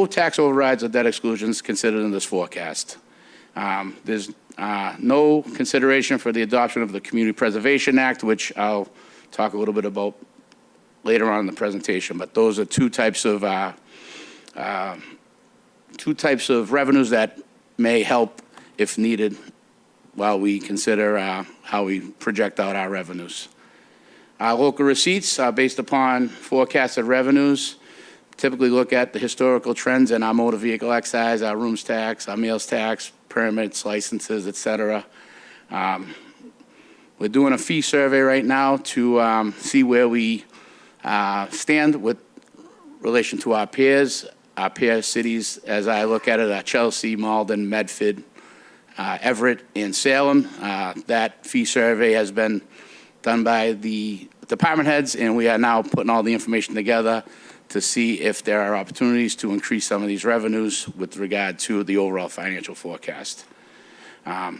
tax overrides or debt exclusions considered in this forecast. There's no consideration for the adoption of the Community Preservation Act, which I'll talk a little bit about later on in the presentation. But those are two types of revenues that may help if needed while we consider how we project out our revenues. Our local receipts are based upon forecasted revenues. Typically look at the historical trends in our motor vehicle excise, our rooms tax, our meals tax, permits, licenses, et cetera. We're doing a fee survey right now to see where we stand with relation to our peers. Our peer cities, as I look at it, are Chelsea, Malden, Medford, Everett, and Salem. That fee survey has been done by the department heads, and we are now putting all the information together to see if there are opportunities to increase some of these revenues with regard to the overall financial forecast.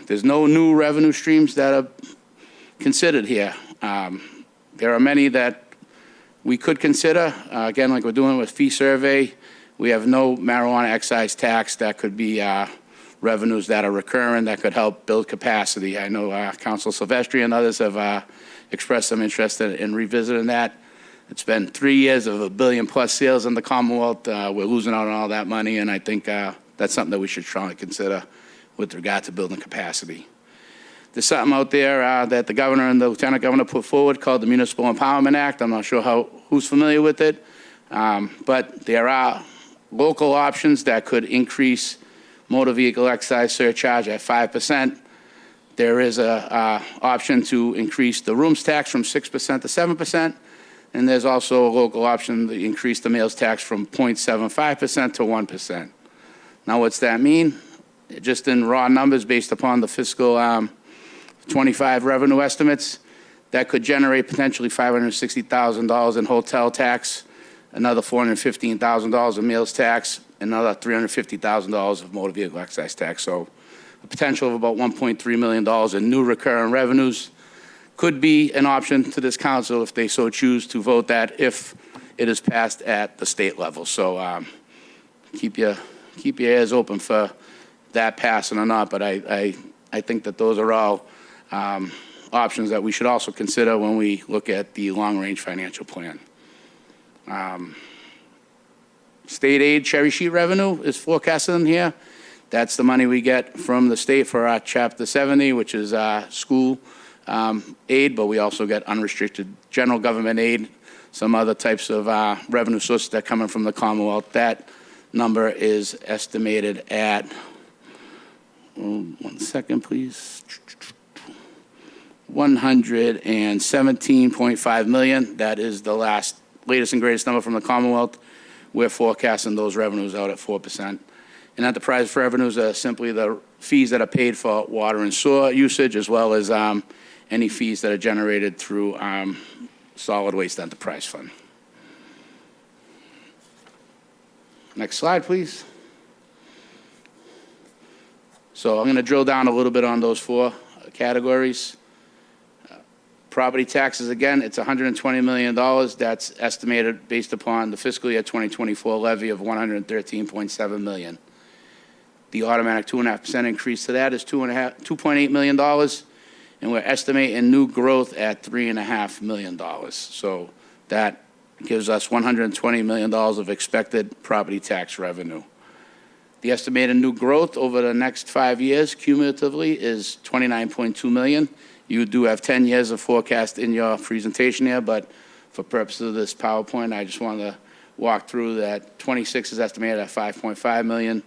There's no new revenue streams that are considered here. There are many that we could consider. Again, like we're doing with fee survey, we have no marijuana excise tax. That could be revenues that are recurring that could help build capacity. I know Council Silvestri and others have expressed some interest in revisiting that. It's been 3 years of $1 billion+ sales in the Commonwealth. We're losing out on all that money, and I think that's something that we should strongly consider with regard to building capacity. There's something out there that the governor and the lieutenant governor put forward called the Municipal Empowerment Act. I'm not sure who's familiar with it, but there are local options that could increase motor vehicle excise surcharge at 5%. There is a option to increase the rooms tax from 6% to 7%. And there's also a local option to increase the meals tax from 0.75% to 1%. Now, what's that mean? Just in raw numbers based upon the fiscal 25 revenue estimates, that could generate potentially $560,000 in hotel tax, another $415,000 of meals tax, another $350,000 of motor vehicle excise tax. So a potential of about $1.3 million in new recurring revenues could be an option to this council if they so choose to vote that if it is passed at the state level. So keep your ears open for that passing or not, but I think that those are all options that we should also consider when we look at the long-range financial plan. State aid cherry sheet revenue is forecasted in here. That's the money we get from the state for our Chapter 70, which is school aid, but we also get unrestricted general government aid, some other types of revenue sources that come in from the Commonwealth. That number is estimated at, 1 second, please, $117.5 million. That is the latest and greatest number from the Commonwealth. We're forecasting those revenues out at 4%. And enterprise revenues are simply the fees that are paid for water and sewer usage, as well as any fees that are generated through solid waste enterprise fund. Next slide, please. So I'm going to drill down a little bit on those 4 categories. Property taxes, again, it's $120 million. That's estimated based upon the fiscal year 2024 levy of $113.7 million. The automatic 2.5% increase to that is $2.8 million. And we're estimating new growth at $3.5 million. So that gives us $120 million of expected property tax revenue. The estimated new growth over the next 5 years cumulatively is $29.2 million. You do have 10 years of forecast in your presentation here, but for purposes of this PowerPoint, I just want to walk through that. 26 is estimated at $5.5 million,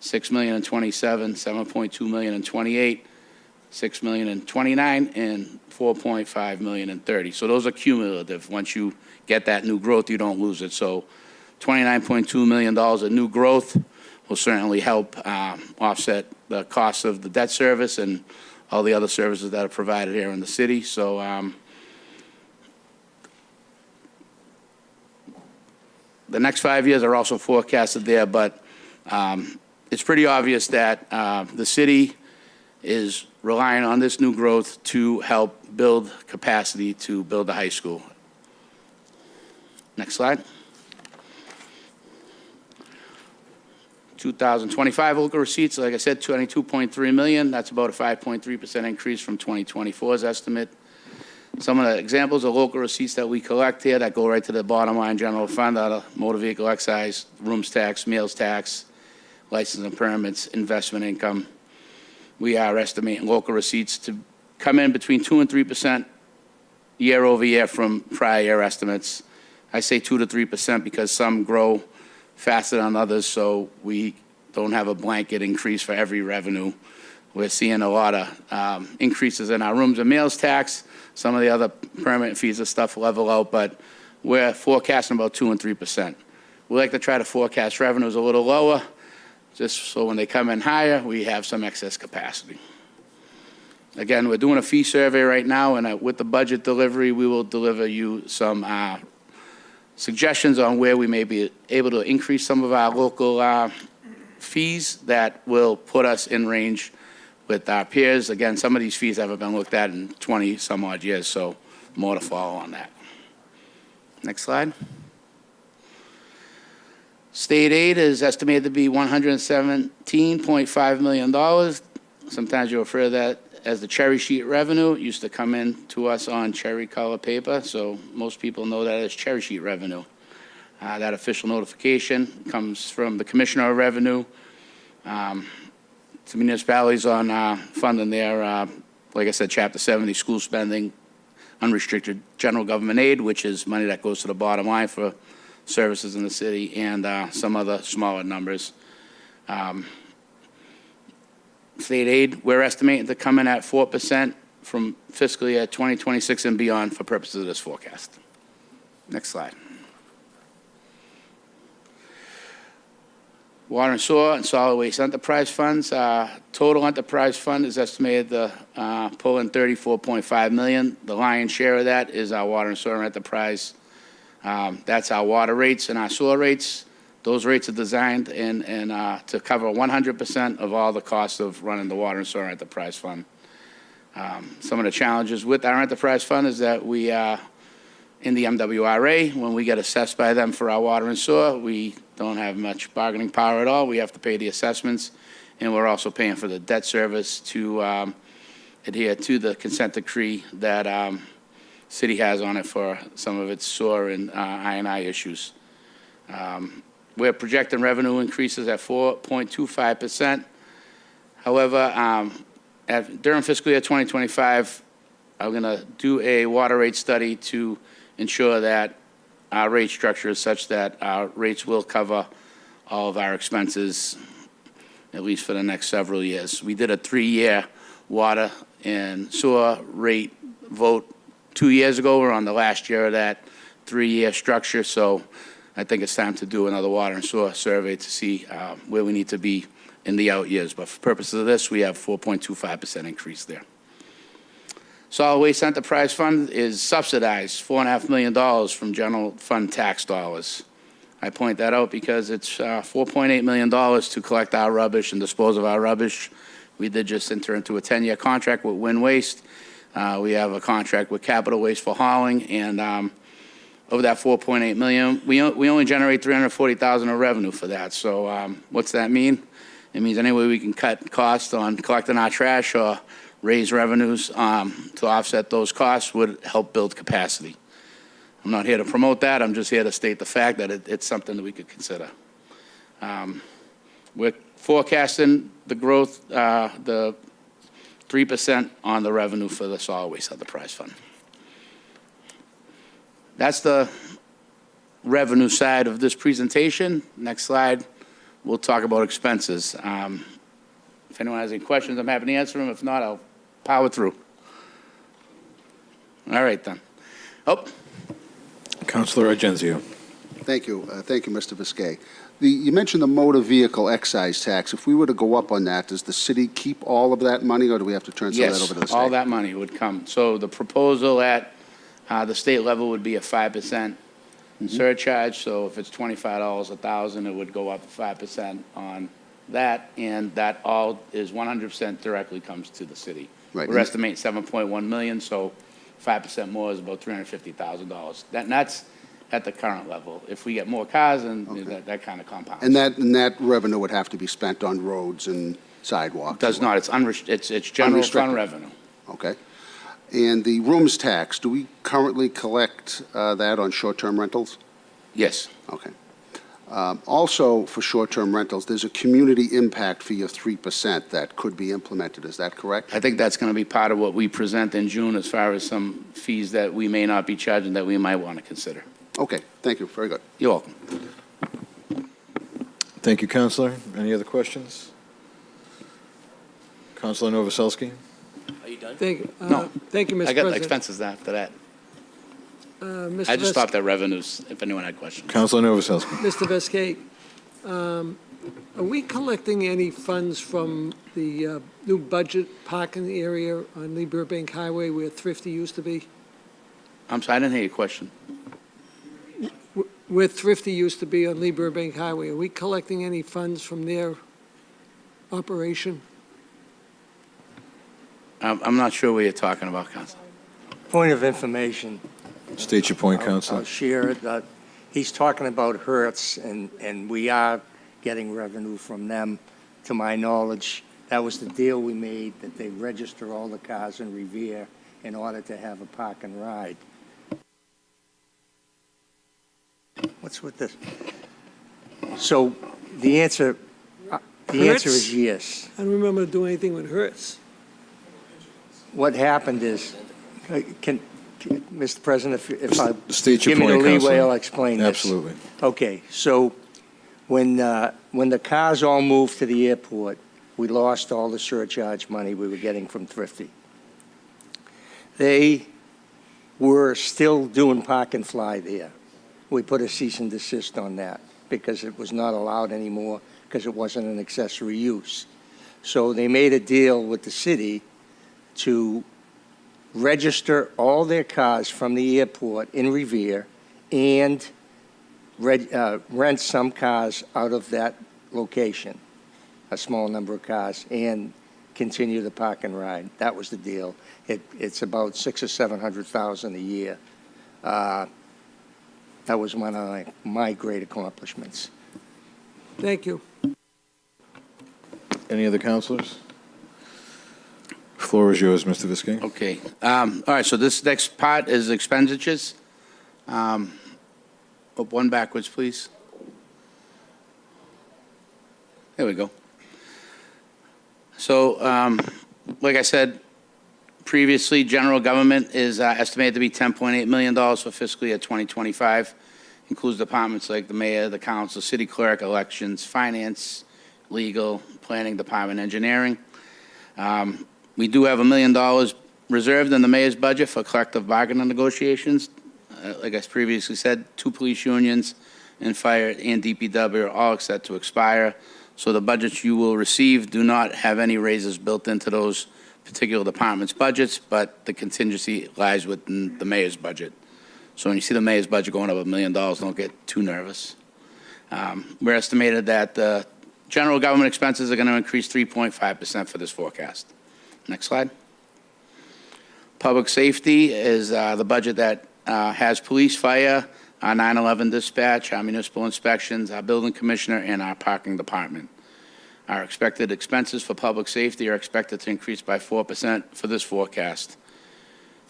$6 million in 27, $7.2 million in 28, $6 million in 29, and $4.5 million in 30. So those are cumulative. Once you get that new growth, you don't lose it. So $29.2 million of new growth will certainly help offset the cost of the debt service and all the other services that are provided here in the city. So the next 5 years are also forecasted there, but it's pretty obvious that the city is relying on this new growth to help build capacity to build the high school. Next slide. 2025 local receipts, like I said, 22.3 million. That's about a 5.3% increase from 2024's estimate. Some of the examples of local receipts that we collect here that go right to the bottom line general fund out of motor vehicle excise, rooms tax, meals tax, license and permits, investment income. We are estimating local receipts to come in between 2 and 3% year over year from prior year estimates. I say 2 to 3% because some grow faster than others, so we don't have a blanket increase for every revenue. We're seeing a lot of increases in our rooms and meals tax. Some of the other permit fees and stuff level out, but we're forecasting about 2 and 3%. We like to try to forecast revenues a little lower, just so when they come in higher, we have some excess capacity. Again, we're doing a fee survey right now, and with the budget delivery, we will deliver you some suggestions on where we may be able to increase some of our local fees that will put us in range with our peers. Again, some of these fees haven't been looked at in 20 some odd years, so more to follow on that. Next slide. State aid is estimated to be $117.5 million. Sometimes you refer to that as the cherry sheet revenue. It used to come in to us on cherry color paper, so most people know that as cherry sheet revenue. That official notification comes from the Commissioner of Revenue to municipalities on funding their, like I said, Chapter 70 school spending, unrestricted general government aid, which is money that goes to the bottom line for services in the city, and some other smaller numbers. State aid, we're estimating to come in at 4% from fiscal year 2026 and beyond for purposes of this forecast. Next slide. Water and sewer and solid waste enterprise funds. Total enterprise fund is estimated to pull in $34.5 million. The lion's share of that is our water and sewer enterprise. That's our water rates and our sewer rates. Those rates are designed to cover 100% of all the costs of running the water and sewer enterprise fund. Some of the challenges with our enterprise fund is that we are in the MWRA. When we get assessed by them for our water and sewer, we don't have much bargaining power at all. We have to pay the assessments, and we're also paying for the debt service to adhere to the consent decree that city has on it for some of its sewer and I&I issues. We're projecting revenue increases at 4.25%. However, during fiscal year 2025, I'm going to do a water rate study to ensure that our rate structure is such that our rates will cover all of our expenses, at least for the next several years. We did a 3-year water and sewer rate vote 2 years ago. We're on the last year of that 3-year structure, so I think it's time to do another water and sewer survey to see where we need to be in the out years. But for purposes of this, we have 4.25% increase there. Solid Waste Enterprise Fund is subsidized $4.5 million from general fund tax dollars. I point that out because it's $4.8 million to collect our rubbish and dispose of our rubbish. We did just enter into a 10-year contract with Wind Waste. We have a contract with Capital Waste for hauling, and of that $4.8 million, we only generate $340,000 of revenue for that. So what's that mean? It means any way we can cut costs on collecting our trash or raise revenues to offset those costs would help build capacity. I'm not here to promote that. I'm just here to state the fact that it's something that we could consider. We're forecasting the growth, the 3% on the revenue for the Solid Waste Enterprise Fund. That's the revenue side of this presentation. Next slide, we'll talk about expenses. If anyone has any questions, I'm happy to answer them. If not, I'll power through. All right, then. Oh. Councilor Argenzio. Thank you. Thank you, Mr. Viskey. You mentioned the motor vehicle excise tax. If we were to go up on that, does the city keep all of that money, or do we have to turn some of that Yes, over to the state? all that money would come. So the proposal at the state level would be a 5% surcharge. So if it's $25 a thousand, it would go up 5% on that, and that all is 100% directly comes to the city. Right. We're estimating 7.1 million, so 5% more is about $350,000. That's at the current level. If we get more cars, then that kind of compounds. And that revenue would have to be spent on roads and sidewalks? Does not. It's general fund Unrestricted. revenue. Okay. And the rooms tax, do we currently collect that on short-term rentals? Yes. Okay. Also, for short-term rentals, there's a community impact fee of 3% that could be implemented. Is that correct? I think that's going to be part of what we present in June as far as some fees that we may not be charging that we might want to consider. Okay, thank you. Very good. You're welcome. Thank you, Counselor. Any other questions? Counselor Novoselsky? Are you done? Thank you, No. thank you, Mr. I got President. expenses after that. Mr. I just Vis- stopped at revenues, if anyone had questions. Counselor Novoselsky? Mr. Viskey, are we collecting any funds from the new budget parking area on Lee Burbank Highway where Thrifty used to be? I'm sorry, I didn't hear your question. Where Thrifty used to be on Lee Burbank Highway, are we collecting any funds from their operation? I'm not sure what you're talking about, Counselor. Point of information. State your point, I'll Counselor. share it. He's talking about Hertz, and we are getting revenue from them. To my knowledge, that was the deal we made, that they register all the cars in Revere in order to have a park and ride. What's with this? So the answer is yes. I don't remember doing anything with Hertz. What happened is, Mr. President, if I State your give me point, the leeway, Counselor. I'll explain this. Absolutely. Okay, so when the cars all moved to the airport, we lost all the surcharge money we were getting from Thrifty. They were still doing park and fly there. We put a cease and desist on that because it was not allowed anymore because it wasn't an accessory use. So they made a deal with the city to register all their cars from the airport in Revere and rent some cars out of that location, a small number of cars, and continue the park and ride. That was the deal. It's about $600,000 or $700,000 a year. That was one of my great accomplishments. Thank you. Any other counselors? Floor is yours, Mr. Viskey. Okay. All right, so this next part is expenditures. Up one backwards, please. There we go. So, like I said previously, general government is estimated to be $10.8 million for fiscal year 2025. Includes departments like the mayor, the council, city clerk, elections, finance, legal, planning department, engineering. We do have $1 million reserved in the mayor's budget for collective bargaining negotiations. Like I previously said, 2 police unions and fire and DPW are all set to expire. So the budgets you will receive do not have any raises built into those particular departments' budgets, but the contingency lies within the mayor's budget. So when you see the mayor's budget going up $1 million, don't get too nervous. We're estimated that the general government expenses are going to increase 3.5% for this forecast. Next slide. Public safety is the budget that has police, fire, our 9/11 dispatch, our municipal inspections, our building commissioner, and our parking department. Our expected expenses for public safety are expected to increase by 4% for this forecast.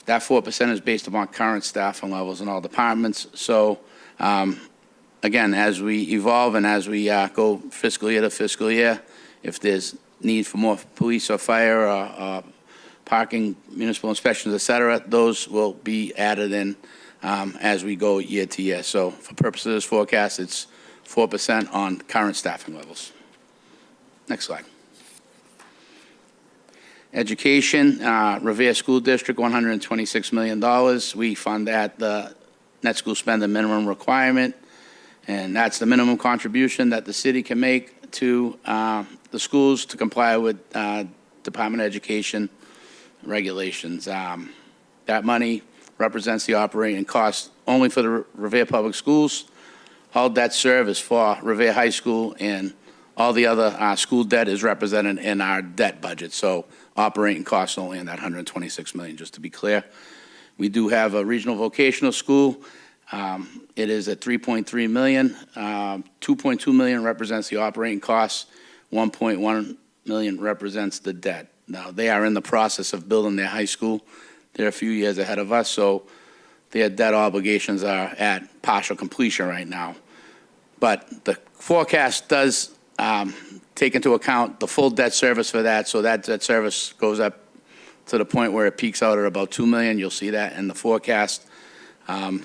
That 4% is based upon current staffing levels in all departments. So, again, as we evolve and as we go fiscal year to fiscal year, if there's need for more police or fire or parking, municipal inspections, et cetera, those will be added in as we go year to year. So for purposes of this forecast, it's 4% on current staffing levels. Next slide. Education, Revere School District, $126 million. We fund at the net school spending minimum requirement. And that's the minimum contribution that the city can make to the schools to comply with Department of Education regulations. That money represents the operating costs only for the Revere Public Schools. All debt service for Revere High School and all the other school debt is represented in our debt budget. So operating costs only in that $126 million, just to be clear. We do have a regional vocational school. It is at $3.3 million. $2.2 million represents the operating costs. $1.1 million represents the debt. Now, they are in the process of building their high school. They're a few years ahead of us, so their debt obligations are at partial completion right now. But the forecast does take into account the full debt service for that, so that debt service goes up to the point where it peaks out at about $2 million. You'll see that in the forecast.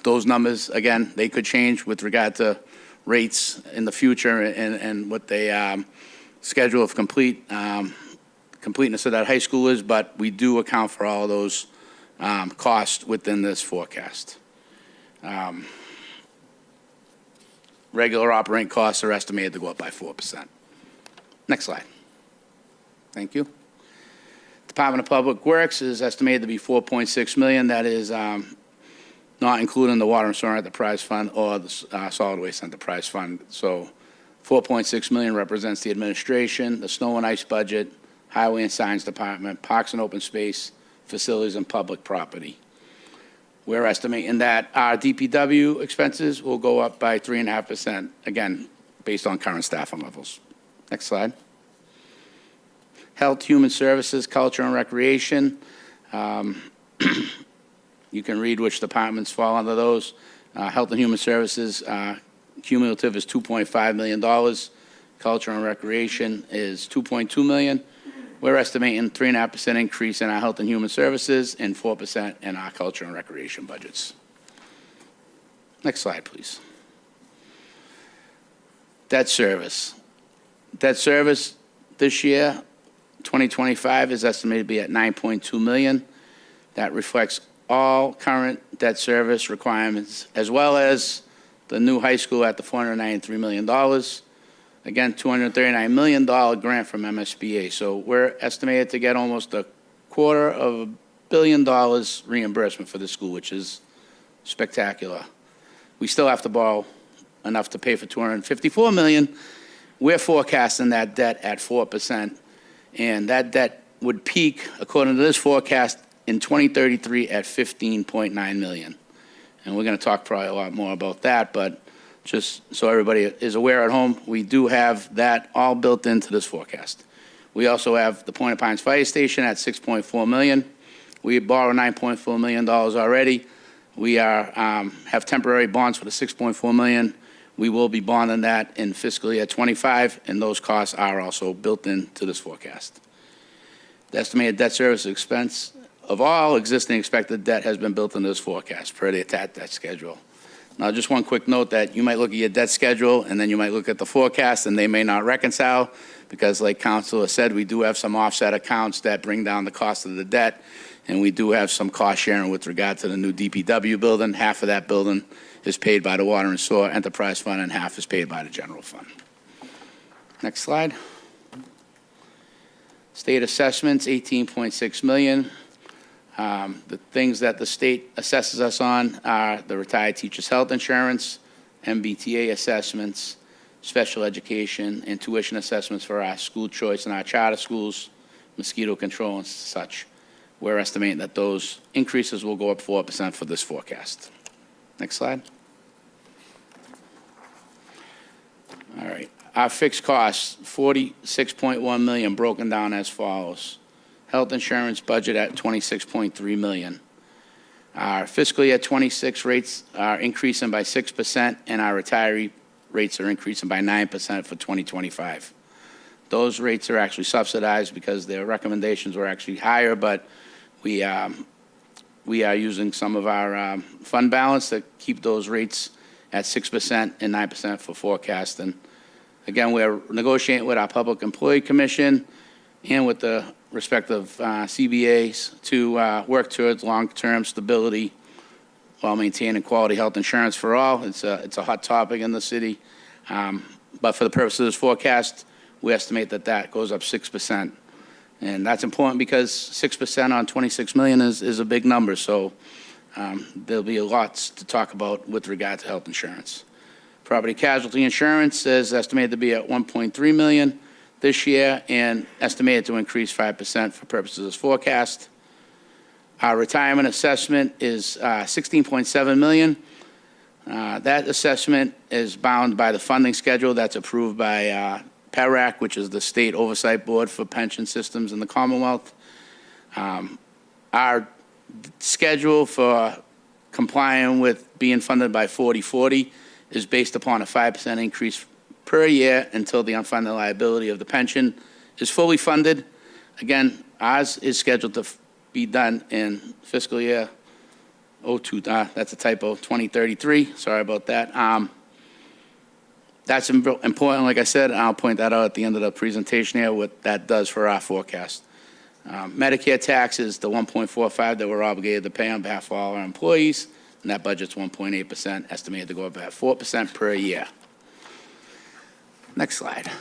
Those numbers, again, they could change with regard to rates in the future and what they schedule of completeness of that high school is, but we do account for all of those costs within this forecast. Regular operating costs are estimated to go up by 4%. Next slide. Thank you. Department of Public Works is estimated to be $4.6 million. That is not including the Water and Sewer Enterprise Fund or the Solid Waste Enterprise Fund. So $4.6 million represents the administration, the snow and ice budget, Highway and Signs Department, Parks and Open Space, Facilities and Public Property. We're estimating that our DPW expenses will go up by 3.5%, again, based on current staffing levels. Next slide. Health, Human Services, Culture and Recreation. You can read which departments fall under those. Health and Human Services, cumulative is $2.5 million. Culture and Recreation is $2.2 million. We're estimating 3.5% increase in our Health and Human Services and 4% in our Culture and Recreation budgets. Next slide, please. Debt service. Debt service this year, 2025, is estimated to be at $9.2 million. That reflects all current debt service requirements, as well as the new high school at the $493 million. Again, $239 million grant from MSBA. So we're estimated to get almost $250 million reimbursement for the school, which is spectacular. We still have to borrow enough to pay for $254 million. We're forecasting that debt at 4%, and that debt would peak, according to this forecast, in 2033 at $15.9 million. And we're going to talk probably a lot more about that, but just so everybody is aware at home, we do have that all built into this forecast. We also have the Point of Pines Fire Station at $6.4 million. We borrowed $9.4 million already. We have temporary bonds for the $6.4 million. We will be bonding that in fiscal year 25, and those costs are also built into this forecast. The estimated debt service expense of all existing expected debt has been built into this forecast per the attached debt schedule. Now, just one quick note that you might look at your debt schedule and then you might look at the forecast and they may not reconcile because, like Councilor said, we do have some offset accounts that bring down the cost of the debt, and we do have some cost sharing with regard to the new DPW building. Half of that building is paid by the Water and Sewer Enterprise Fund and half is paid by the General Fund. Next slide. State assessments, $18.6 million. The things that the state assesses us on are the retired teachers' health insurance, MBTA assessments, special education, and tuition assessments for our school choice and our charter schools, mosquito control and such. We're estimating that those increases will go up 4% for this forecast. Next slide. All right. Our fixed costs, $46.1 million, broken down as follows. Health insurance budget at $26.3 million. Our fiscal year 26 rates are increasing by 6%, and our retiree rates are increasing by 9% for 2025. Those rates are actually subsidized because their recommendations were actually higher, but we are using some of our fund balance to keep those rates at 6% and 9% for forecast. And again, we're negotiating with our Public Employee Commission and with the respective CBAs to work towards long-term stability while maintaining quality health insurance for all. It's a hot topic in the city. But for the purposes of this forecast, we estimate that that goes up 6%. And that's important because 6% on 26 million is a big number. So there'll be lots to talk about with regard to health insurance. Property casualty insurance is estimated to be at 1.3 million this year and estimated to increase 5% for purposes of this forecast. Our retirement assessment is 16.7 million. That assessment is bound by the funding schedule that's approved by PERAC, which is the state oversight board for pension systems in the Commonwealth. Our schedule for complying with being funded by 40/40 is based upon a 5% increase per year until the unfunded liability of the pension is fully funded. Again, ours is scheduled to be done in fiscal year 02, that's a typo, 2033. Sorry about that. That's important, like I said, and I'll point that out at the end of the presentation here, what that does for our forecast. Medicare tax is the 1.45 that we're obligated to pay on behalf of all our employees, and that budget's 1.8%, estimated to go up at 4% per year. Next slide.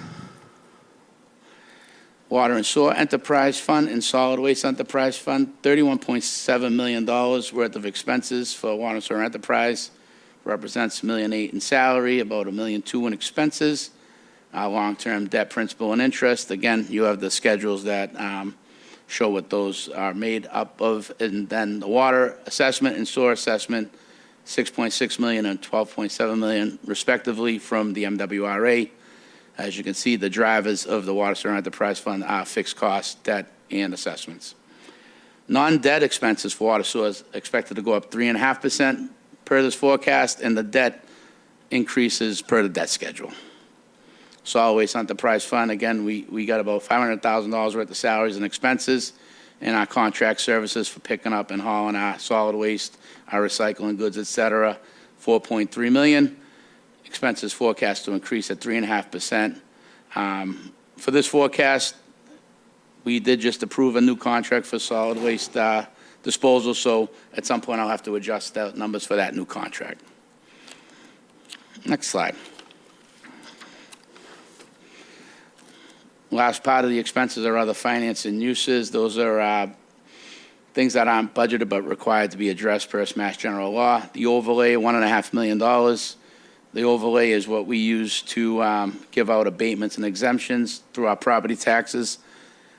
Water and Sewer Enterprise Fund and Solid Waste Enterprise Fund, $31.7 million worth of expenses for Water and Sewer Enterprise. Represents $1.8 million in salary, about $1.2 million in expenses. Long-term debt principal and interest. Again, you have the schedules that show what those are made up of. And then the water assessment and sewer assessment, $6.6 million and $12.7 million respectively from the MWRA. As you can see, the drivers of the Water Sewer Enterprise Fund are fixed costs, debt, and assessments. Non-debt expenses for water sewer is expected to go up 3.5% per this forecast, and the debt increases per the debt schedule. Solid Waste Enterprise Fund, again, we got about $500,000 worth of salaries and expenses in our contract services for picking up and hauling our solid waste, our recycling goods, et cetera, $4.3 million. Expenses forecast to increase at 3.5%. For this forecast, we did just approve a new contract for solid waste disposal, so at some point I'll have to adjust the numbers for that new contract. Next slide. Last part of the expenses are other finance and uses. Those are things that aren't budgeted but required to be addressed per Mass General Law. The overlay, $1.5 million. The overlay is what we use to give out abatements and exemptions through our property taxes.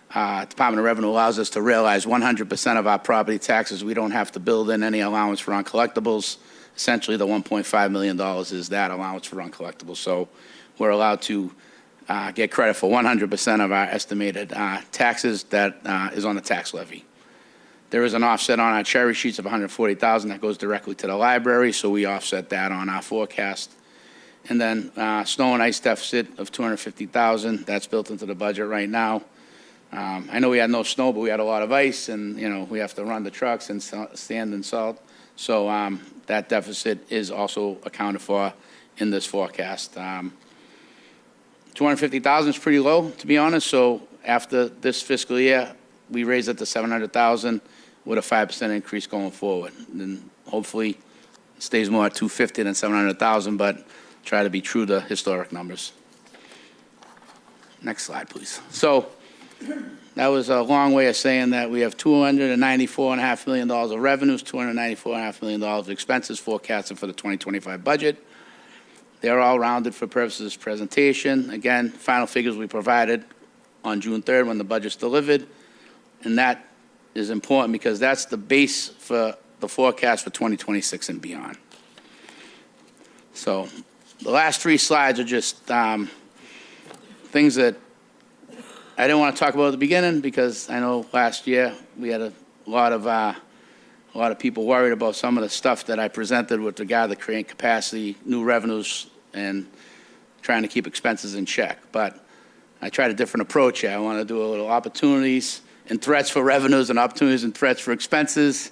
Department of Revenue allows us to realize 100% of our property taxes. We don't have to build in any allowance for uncollectibles. Essentially, the $1.5 million is that allowance for uncollectibles. So we're allowed to get credit for 100% of our estimated taxes that is on the tax levy. There is an offset on our cherry sheets of $140,000 that goes directly to the library, so we offset that on our forecast. And then snow and ice deficit of $250,000. That's built into the budget right now. I know we had no snow, but we had a lot of ice, and we have to run the trucks and sand and salt. So that deficit is also accounted for in this forecast. $250,000 is pretty low, to be honest. So after this fiscal year, we raised it to $700,000 with a 5% increase going forward. And then hopefully it stays more at $250,000 than $700,000, but try to be true to historic numbers. Next slide, please. So that was a long way of saying that we have $294.5 million of revenues, $294.5 million of expenses forecasted for the 2025 budget. They're all rounded for purposes of this presentation. Again, final figures we provided on June 3rd when the budget's delivered. And that is important because that's the base for the forecast for 2026 and beyond. So the last three slides are just things that I didn't want to talk about at the beginning because I know last year we had a lot of people worried about some of the stuff that I presented with regard to creating capacity, new revenues, and trying to keep expenses in check. But I tried a different approach here. I want to do a little opportunities and threats for revenues and opportunities and threats for expenses.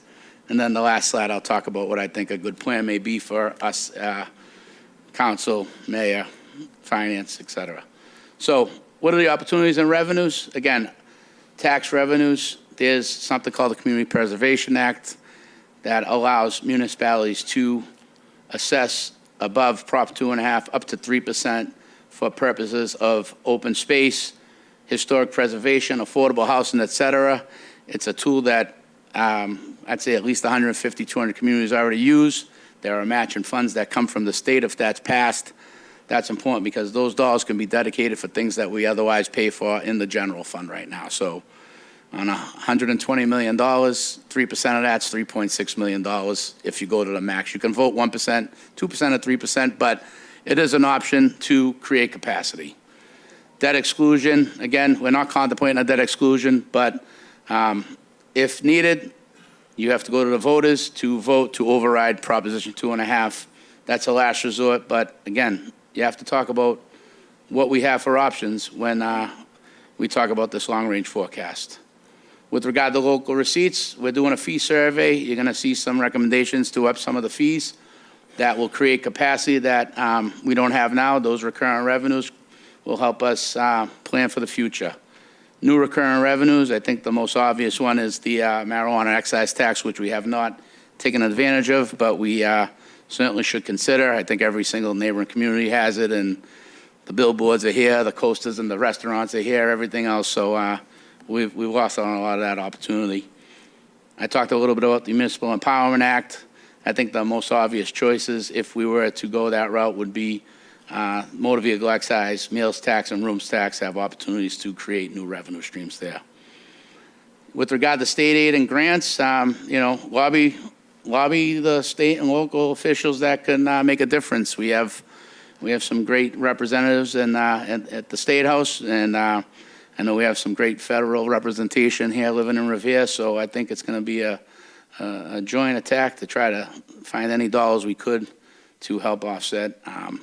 And then the last slide, I'll talk about what I think a good plan may be for us, council, mayor, finance, et cetera. So what are the opportunities and revenues? Again, tax revenues, there's something called the Community Preservation Act. that allows municipalities to assess above Prop 2.5 up to 3% for purposes of open space, historic preservation, affordable housing, et cetera. It's a tool that I'd say at least 150, 200 communities already use. There are matching funds that come from the state if that's passed. That's important because those dollars can be dedicated for things that we otherwise pay for in the general fund right now. So on $120 million, 3% of that's $3.6 million if you go to the max. You can vote 1%, 2% or 3%, but it is an option to create capacity. Debt exclusion, again, we're not contemplating a debt exclusion, but if needed, you have to go to the voters to vote to override Proposition 2.5. That's a last resort, but again, you have to talk about what we have for options when we talk about this long-range forecast. With regard to local receipts, we're doing a fee survey. You're going to see some recommendations to up some of the fees that will create capacity that we don't have now. Those recurrent revenues will help us plan for the future. New recurrent revenues, I think the most obvious one is the marijuana excise tax, which we have not taken advantage of, but we certainly should consider. I think every single neighboring community has it, and the billboards are here, the coasters and the restaurants are here, everything else. So we've lost on a lot of that opportunity. I talked a little bit about the Municipal Empowerment Act. I think the most obvious choices, if we were to go that route, would be motor vehicle excise, meals tax, and rooms tax have opportunities to create new revenue streams there. With regard to state aid and grants, lobby the state and local officials that can make a difference. We have some great representatives at the State House, and I know we have some great federal representation here living in Revere, so I think it's going to be a joint attack to try to find any dollars we could to help offset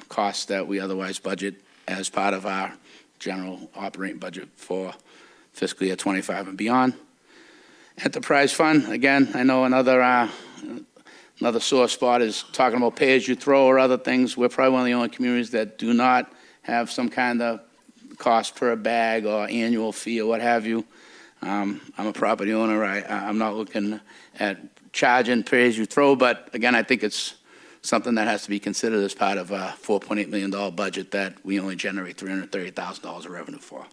costs that we otherwise budget as part of our general operating budget for fiscal year 25 and beyond. Enterprise fund, again, I know another sore spot is talking about pay-as-you-throw or other things. We're probably one of the only communities that do not have some kind of cost per bag or annual fee or what have you. I'm a property owner. I'm not looking at charging pay-as-you-throw, but again, I think it's something that has to be considered as part of a $4.8 million budget that we only generate $330,000 of revenue for.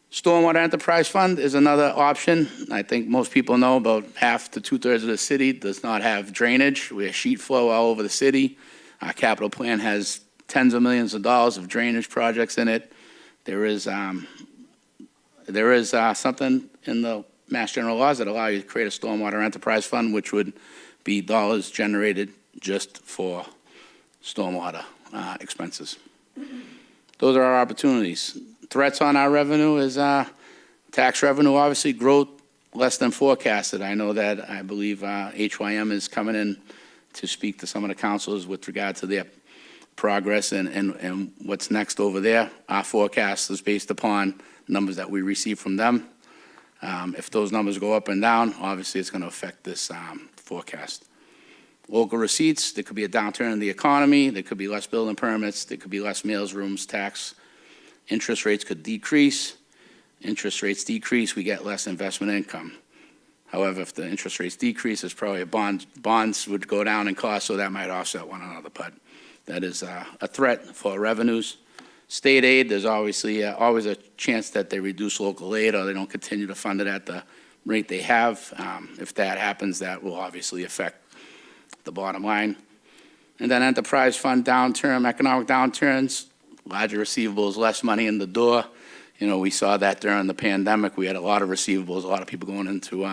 Stormwater Enterprise Fund is another option. I think most people know about half to two-thirds of the city does not have drainage. We have sheet flow all over the city. Our capital plan has tens of millions of dollars of drainage projects in it. There is something in the Mass General laws that allow you to create a Stormwater Enterprise Fund, which would be dollars generated just for stormwater expenses. Those are our opportunities. Threats on our revenue is tax revenue, obviously, growth less than forecasted. I know that I believe HYM is coming in to speak to some of the councilors with regard to their progress and what's next over there. Our forecast is based upon numbers that we receive from them. If those numbers go up and down, obviously it's going to affect this forecast. Local receipts, there could be a downturn in the economy, there could be less building permits, there could be less meals, rooms, tax. Interest rates could decrease. Interest rates decrease, we get less investment income. However, if the interest rates decrease, it's probably bonds would go down in cost, so that might offset one another. But that is a threat for revenues. State aid, there's obviously always a chance that they reduce local aid or they don't continue to fund it at the rate they have. If that happens, that will obviously affect the bottom line. And then enterprise fund downturn, economic downturns, larger receivables, less money in the door. You know, we saw that during the pandemic. We had a lot of receivables, a lot of people going into,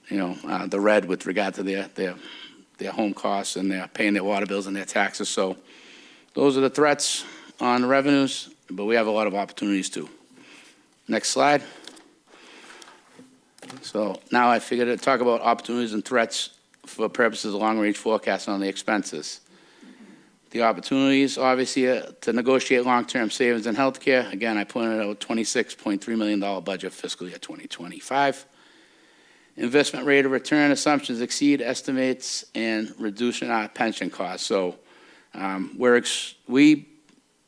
the red with regard to their home costs and they're paying their water bills and their taxes. So those are the threats on revenues, but we have a lot of opportunities too. Next slide. So now I figured to talk about opportunities and threats for purposes of long-range forecast on the expenses. The opportunities, obviously, to negotiate long-term savings in healthcare. Again, I pointed out a $26.3 million budget fiscal year 2025. Investment rate of return assumptions exceed estimates and reducing our pension costs. So we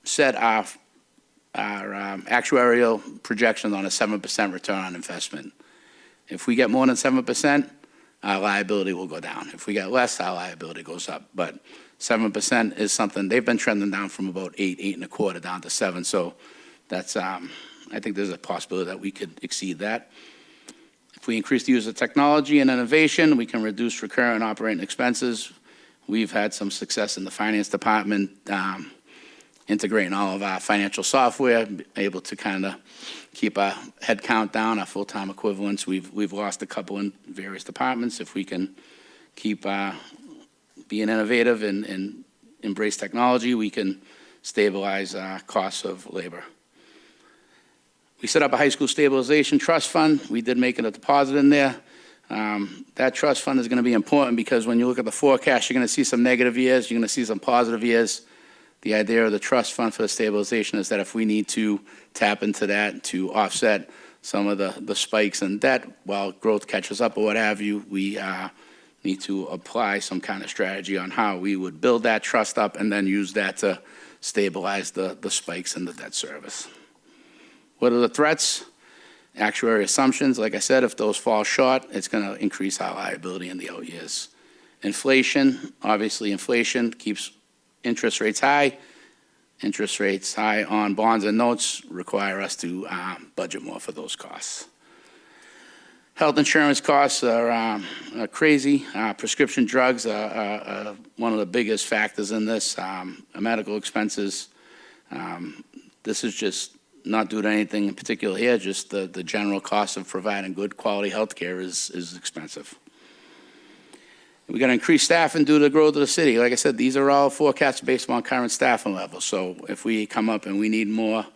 set our actuarial projections on a 7% return on investment. If we get more than 7%, our liability will go down. If we get less, our liability goes up. But 7% is something, they've been trending down from about 8, 8.25 down to 7. So that's, I think there's a possibility that we could exceed that. If we increase the use of technology and innovation, we can reduce recurrent operating expenses. We've had some success in the finance department, integrating all of our financial software, able to kind of keep our head count down, our full-time equivalents. We've lost a couple in various departments. If we can keep being innovative and embrace technology, we can stabilize costs of labor. We set up a high school stabilization trust fund. We did make it a deposit in there. That trust fund is going to be important because when you look at the forecast, you're going to see some negative years, you're going to see some positive years. The idea of the trust fund for the stabilization is that if we need to tap into that to offset some of the spikes in debt while growth catches up or what have you, we need to apply some kind of strategy on how we would build that trust up and then use that to stabilize the spikes in the debt service. What are the threats? Actuary assumptions, like I said, if those fall short, it's going to increase our liability in the out years. Inflation, obviously inflation keeps interest rates high. Interest rates high on bonds and notes require us to budget more for those costs. Health insurance costs are crazy. Prescription drugs are one of the biggest factors in this. Medical expenses, this is just not due to anything in particular here, just the general cost of providing good quality health care is expensive. We got to increase staffing due to the growth of the city. Like I said, these are all forecasts based on current staffing levels. So if we come up and we need more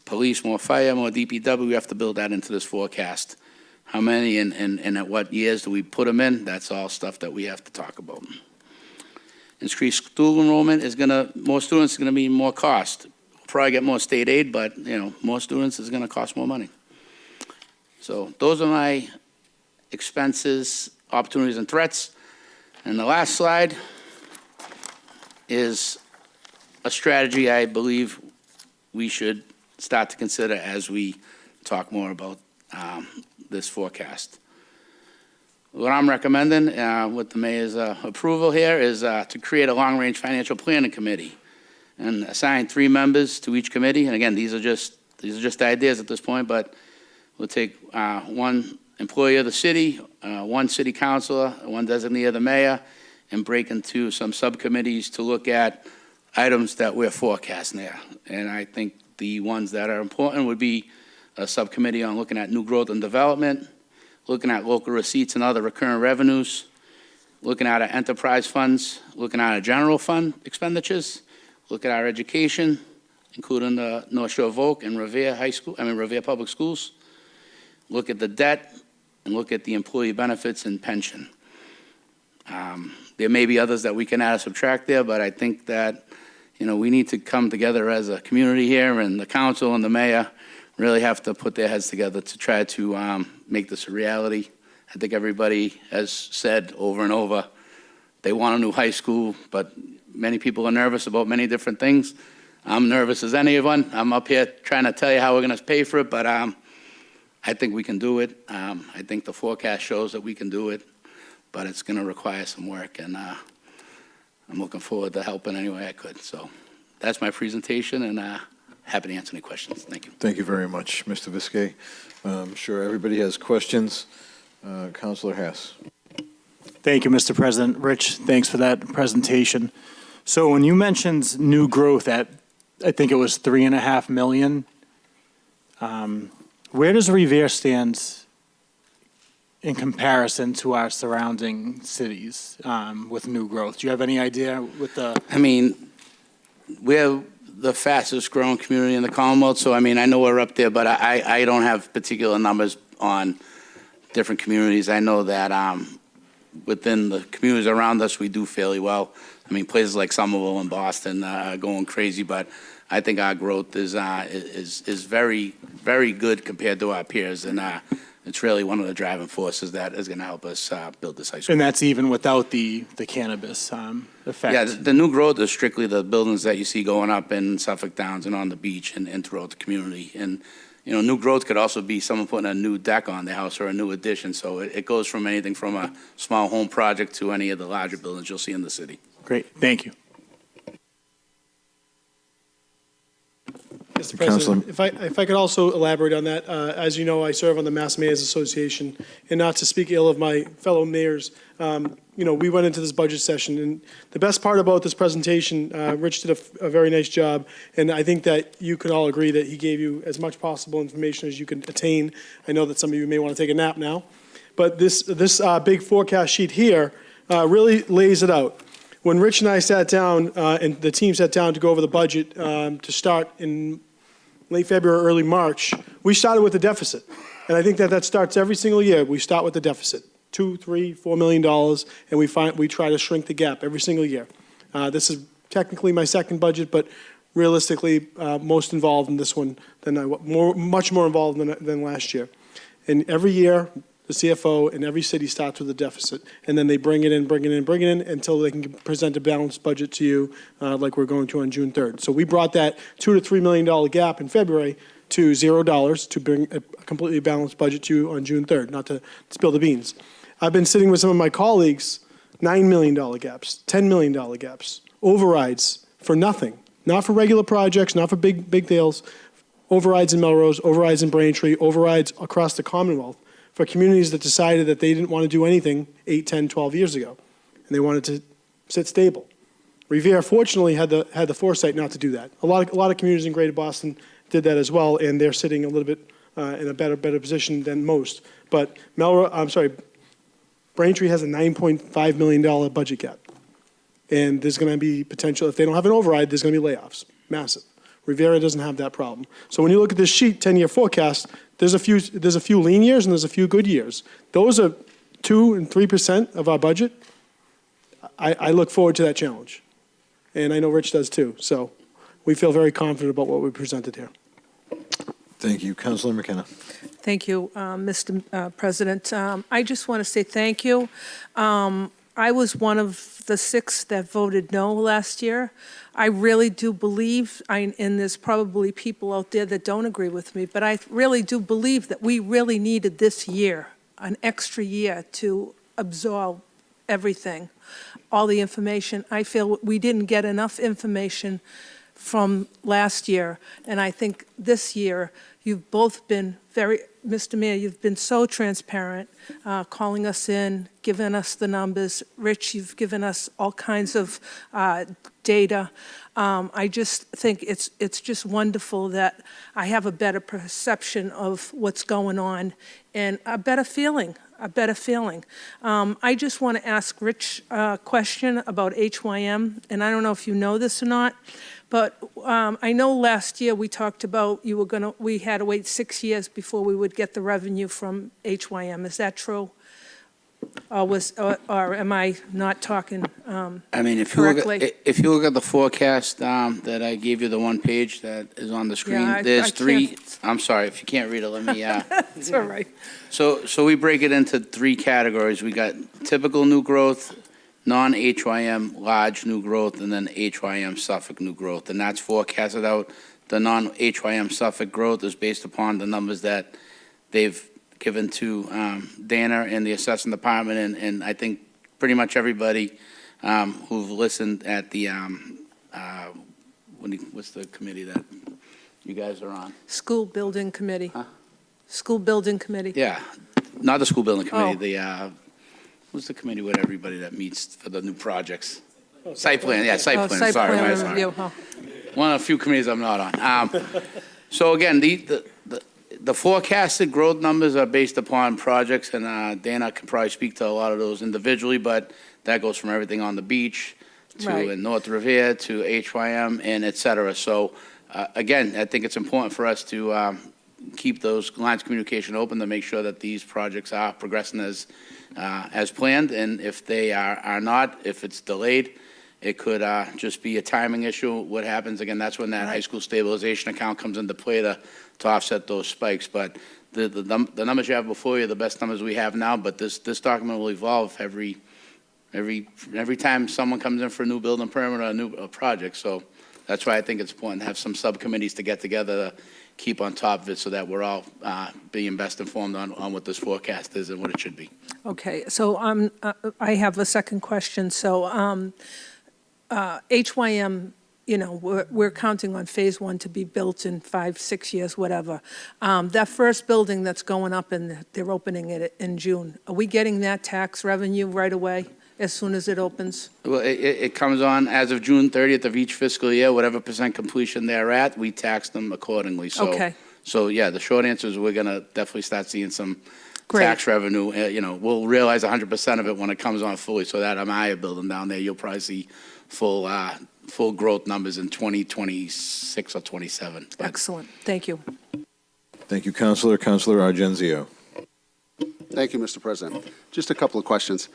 police, more fire, more DPW, we have to build that into this forecast. How many and at what years do we put them in? That's all stuff that we have to talk about. Increased school enrollment is more students is going to mean more cost. Probably get more state aid, but more students is going to cost more money. So those are my expenses, opportunities, and threats. And the last slide is a strategy I believe we should start to consider as we talk more about this forecast. What I'm recommending with the mayor's approval here is to create a long-range financial planning committee and assign 3 members to each committee. And again, these are just ideas at this point, but we'll take 1 employee of the city, 1 city councilor, 1 designee of the mayor, and break into some subcommittees to look at items that we're forecasting there. And I think the ones that are important would be a subcommittee on looking at new growth and development, looking at local receipts and other recurring revenues, looking at our enterprise funds, looking at our general fund expenditures, look at our education, including the North Shore Voc and Revere Public Schools. Look at the debt and look at the employee benefits and pension. There may be others that we can add or subtract there, but I think that we need to come together as a community here, and the council and the mayor really have to put their heads together to try to make this a reality. I think everybody has said over and over they want a new high school, but many people are nervous about many different things. I'm nervous as anyone. I'm up here trying to tell you how we're going to pay for it, but I think we can do it. I think the forecast shows that we can do it, but it's going to require some work, and I'm looking forward to helping any way I could. So that's my presentation, and happy to answer any questions. Thank you. Thank you very much, Mr. Viskey. I'm sure everybody has questions. Councilor Hess. Thank you, Mr. President. Rich, thanks for that presentation. So when you mentioned new growth at, I think it was 3.5 million, where does Revere stand in comparison to our surrounding cities with new growth? Do you have any idea with the? I mean, we're the fastest growing community in the Commonwealth, so I mean, I know we're up there, but I don't have particular numbers on different communities. I know that within the communities around us, we do fairly well. I mean, places like Somerville and Boston are going crazy, but I think our growth is very, very good compared to our peers, and it's really one of the driving forces that is going to help us build this high school. And that's even without the cannabis effect. Yeah, the new growth is strictly the buildings that you see going up in Suffolk Downs and on the beach and throughout the community. And new growth could also be someone putting a new deck on their house or a new addition. So it goes from anything from a small home project to any of the larger buildings you'll see in the city. Great, thank you. Mr. President, if I could also elaborate on that, as you know, I serve on the Mass Mayors Association, and not to speak ill of my fellow mayors, we went into this budget session, and the best part about this presentation, Rich did a very nice job, and I think that you could all agree that he gave you as much possible information as you could attain. I know that some of you may want to take a nap now, but this big forecast sheet here really lays it out. When Rich and I sat down, and the team sat down to go over the budget to start in late February, early March, we started with a deficit. And I think that starts every single year. We start with the deficit, $2, $3, $4 million, and we try to shrink the gap every single year. This is technically my second budget, but realistically, most involved in this one much more involved than last year. And every year, the CFO in every city starts with a deficit, and then they bring it in until they can present a balanced budget to you, like we're going to on June 3rd. So we brought that $2 to $3 million gap in February to $0 to bring a completely balanced budget to you on June 3rd, not to spill the beans. I've been sitting with some of my colleagues, $9 million gaps, $10 million gaps, overrides for nothing, not for regular projects, not for big deals, overrides in Melrose, overrides in Braintree, overrides across the Commonwealth, for communities that decided that they didn't want to do anything 8, 10, 12 years ago, and they wanted to sit stable. Revere, fortunately, had the foresight not to do that. A lot of communities in Greater Boston did that as well, and they're sitting a little bit in a better position than most. But Braintree has a $9.5 million budget gap, and there's going to be potential. If they don't have an override, there's going to be layoffs, massive. Revere doesn't have that problem. So when you look at this sheet, 10-year forecast, there's a few lean years and there's a few good years. Those are 2% and 3% of our budget. I look forward to that challenge, and I know Rich does too. So we feel very confident about what we presented here. Thank you. Councilor McKenna. Thank you, Mr. President. I just want to say thank you. I was one of the 6 that voted no last year. I really do believe, and there's probably people out there that don't agree with me, but I really do believe that we really needed this year, an extra year, to absorb everything, all the information. I feel we didn't get enough information from last year, and I think this year you've both been Mr. Mayor, you've been so transparent, calling us in, giving us the numbers. Rich, you've given us all kinds of data. I just think it's just wonderful that I have a better perception of what's going on and a better feeling. I just want to ask Rich a question about HYM, and I don't know if you know this or not, but I know last year we talked about we had to wait 6 years before we would get the revenue from HYM. Is that true? Or am I not talking I mean, if correctly? if you look at the forecast that I gave you, the one page that is on the screen, Yeah, there's I three. can't- I'm sorry if you can't read it. Let me. It's all right. So we break it into 3 categories. We got typical new growth, non-HYM large new growth, and then HYM Suffolk new growth, and that's forecasted out. The non-HYM Suffolk growth is based upon the numbers that they've given to Dana and the assessing department, and I think pretty much everybody who've listened at the, what's the committee that you guys are on? School Building Committee. Huh? School Building Committee. Yeah, not the school building committee, Oh. what's the committee with everybody that meets for the new projects? Site plan, yeah, site Oh, plan, site sorry. plan sorry. review, huh. One of the few committees I'm not on. So again, the forecasted growth numbers are based upon projects, and Dana can probably speak to a lot of those individually, but that goes from everything on the beach to Right. in North Revere to HYM and et cetera. So again, I think it's important for us to keep those lines of communication open to make sure that these projects are progressing as planned, and if they are not, if it's delayed, it could just be a timing issue. What happens, again, that's when that high school stabilization account comes into play to offset those spikes. But the numbers you have before you are the best numbers we have now, but this document will evolve every time someone comes in for a new building permit or a new project. So that's why I think it's important to have some subcommittees to get together keep on top of it so that we're all being best informed on what this forecast is and what it should be. Okay, so I have a second question. So HYM, you know, we're counting on Phase 1 to be built in 5-6 years, whatever. That first building that's going up, and they're opening it in June, are we getting that tax revenue right away, as soon as it opens? Well, it comes on as of June 30th of each fiscal year, whatever percent completion they're at, we tax them accordingly. Okay. So, yeah, the short answer is we're going to definitely start seeing some Great. tax revenue. You know, we'll realize 100% of it when it comes on fully, so that Amaya building down there, you'll probably see full growth numbers in 2026 or 27. But Excellent, thank you. Thank you, Counselor. Counselor Argenzio. Thank you, Mr. President. Just a couple of questions.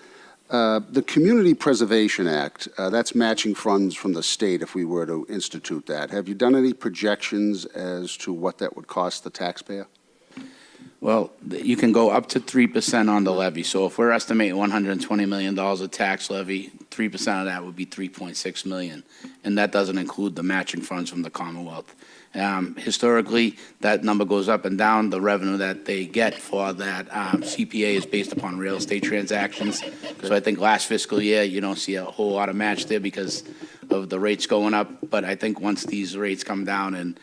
The Community Preservation Act, that's matching funds from the state if we were to institute that. Have you done any projections as to what that would cost the taxpayer? Well, you can go up to 3% on the levy. So if we're estimating $120 million of tax levy, 3% of that would be $3.6 million. And that doesn't include the matching funds from the Commonwealth. Historically, that number goes up and down. The revenue that they get for that CPA is based upon real estate transactions. So I think last fiscal year, you don't see a whole lot of match there because of the rates going up. But I think once these rates come down and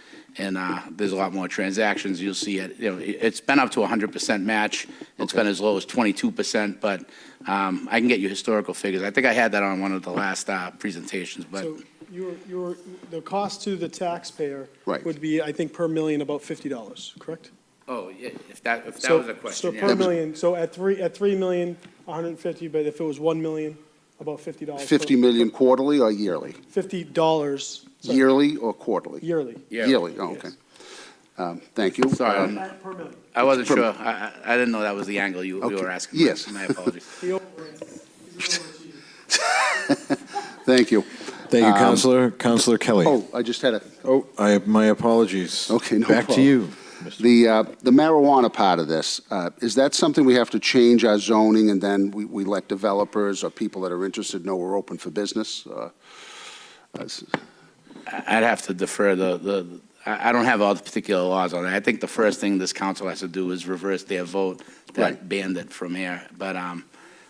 there's a lot more transactions, you'll see it. You know, it's been up to 100% match. It's been as low as 22%, but I can get you historical figures. I think I had that on one of the last presentations. But So the cost to the taxpayer Right. would be, I think, per million, about $50, correct? oh, yeah, if that So- was a question, So yeah. per million, so at 3 million, 150, but if it was 1 million, about $50. 50 million quarterly or yearly? $50, sorry, Yearly or quarterly? yearly. Yeah. Yearly, oh, okay. Thank you. Sorry, Per million. I wasn't sure. I didn't know that was the angle you Okay. were asking. Yes. My apologies. He overachieved. Thank you. Thank you, Counselor. Counselor Kelly. Oh, I just had a, Oh, my apologies. Okay, no Back to problem. you. the marijuana part of this, is that something we have to change our zoning and then we let developers or people that are interested know we're open for business? I'd have to defer I don't have all the particular laws on it. I think the first thing this council has to do is reverse their vote that Right. banned it from here. But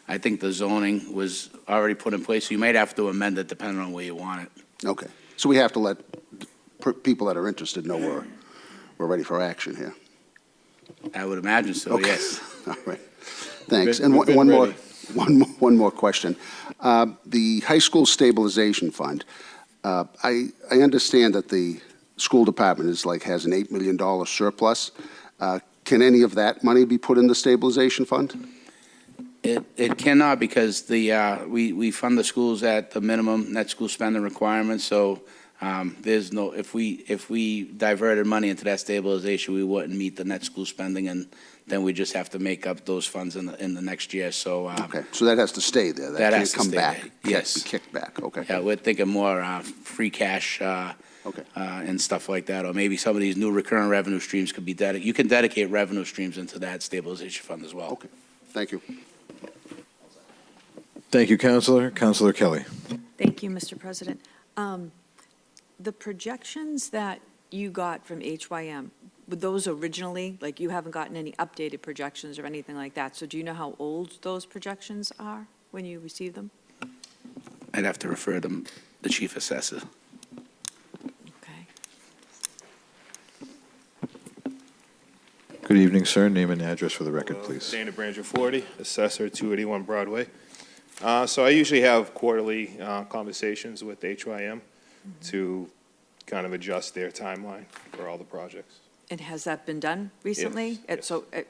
I think the zoning was already put in place, so you might have to amend it depending on where you want it. Okay, so we have to let people that are interested know we're ready for action here. I would imagine so, Okay. yes. All right, thanks. We've And been one more question. The high school stabilization fund, I understand that the school department has an $8 million surplus. Can any of that money be put in the stabilization fund? It cannot because we fund the schools at the minimum net school spending requirements, so there's no, if we diverted money into that stabilization, we wouldn't meet the net school spending, and then we just have to make up those funds in the next year, so. Okay, so that has to stay there? That has to can't come stay back? there, Can't yes. be kicked back, okay. Yeah, we're thinking more free cash Okay. and stuff like that, or maybe some of these new recurring revenue streams could be you can dedicate revenue streams into that stabilization fund as well. Okay, thank you. Thank you, Counselor. Counselor Kelly. Thank you, Mr. President. The projections that you got from HYM, were those originally, like you haven't gotten any updated projections or anything like that, so do you know how old those projections are when you received them? I'd have to refer to the chief assessor. Okay. Good evening, sir. Name and address for the record, please. Dana Branger 40, Assessor, 281 Broadway. So I usually have quarterly conversations with HYM to kind of adjust their timeline for all the projects. And has that been done recently? Yes. So This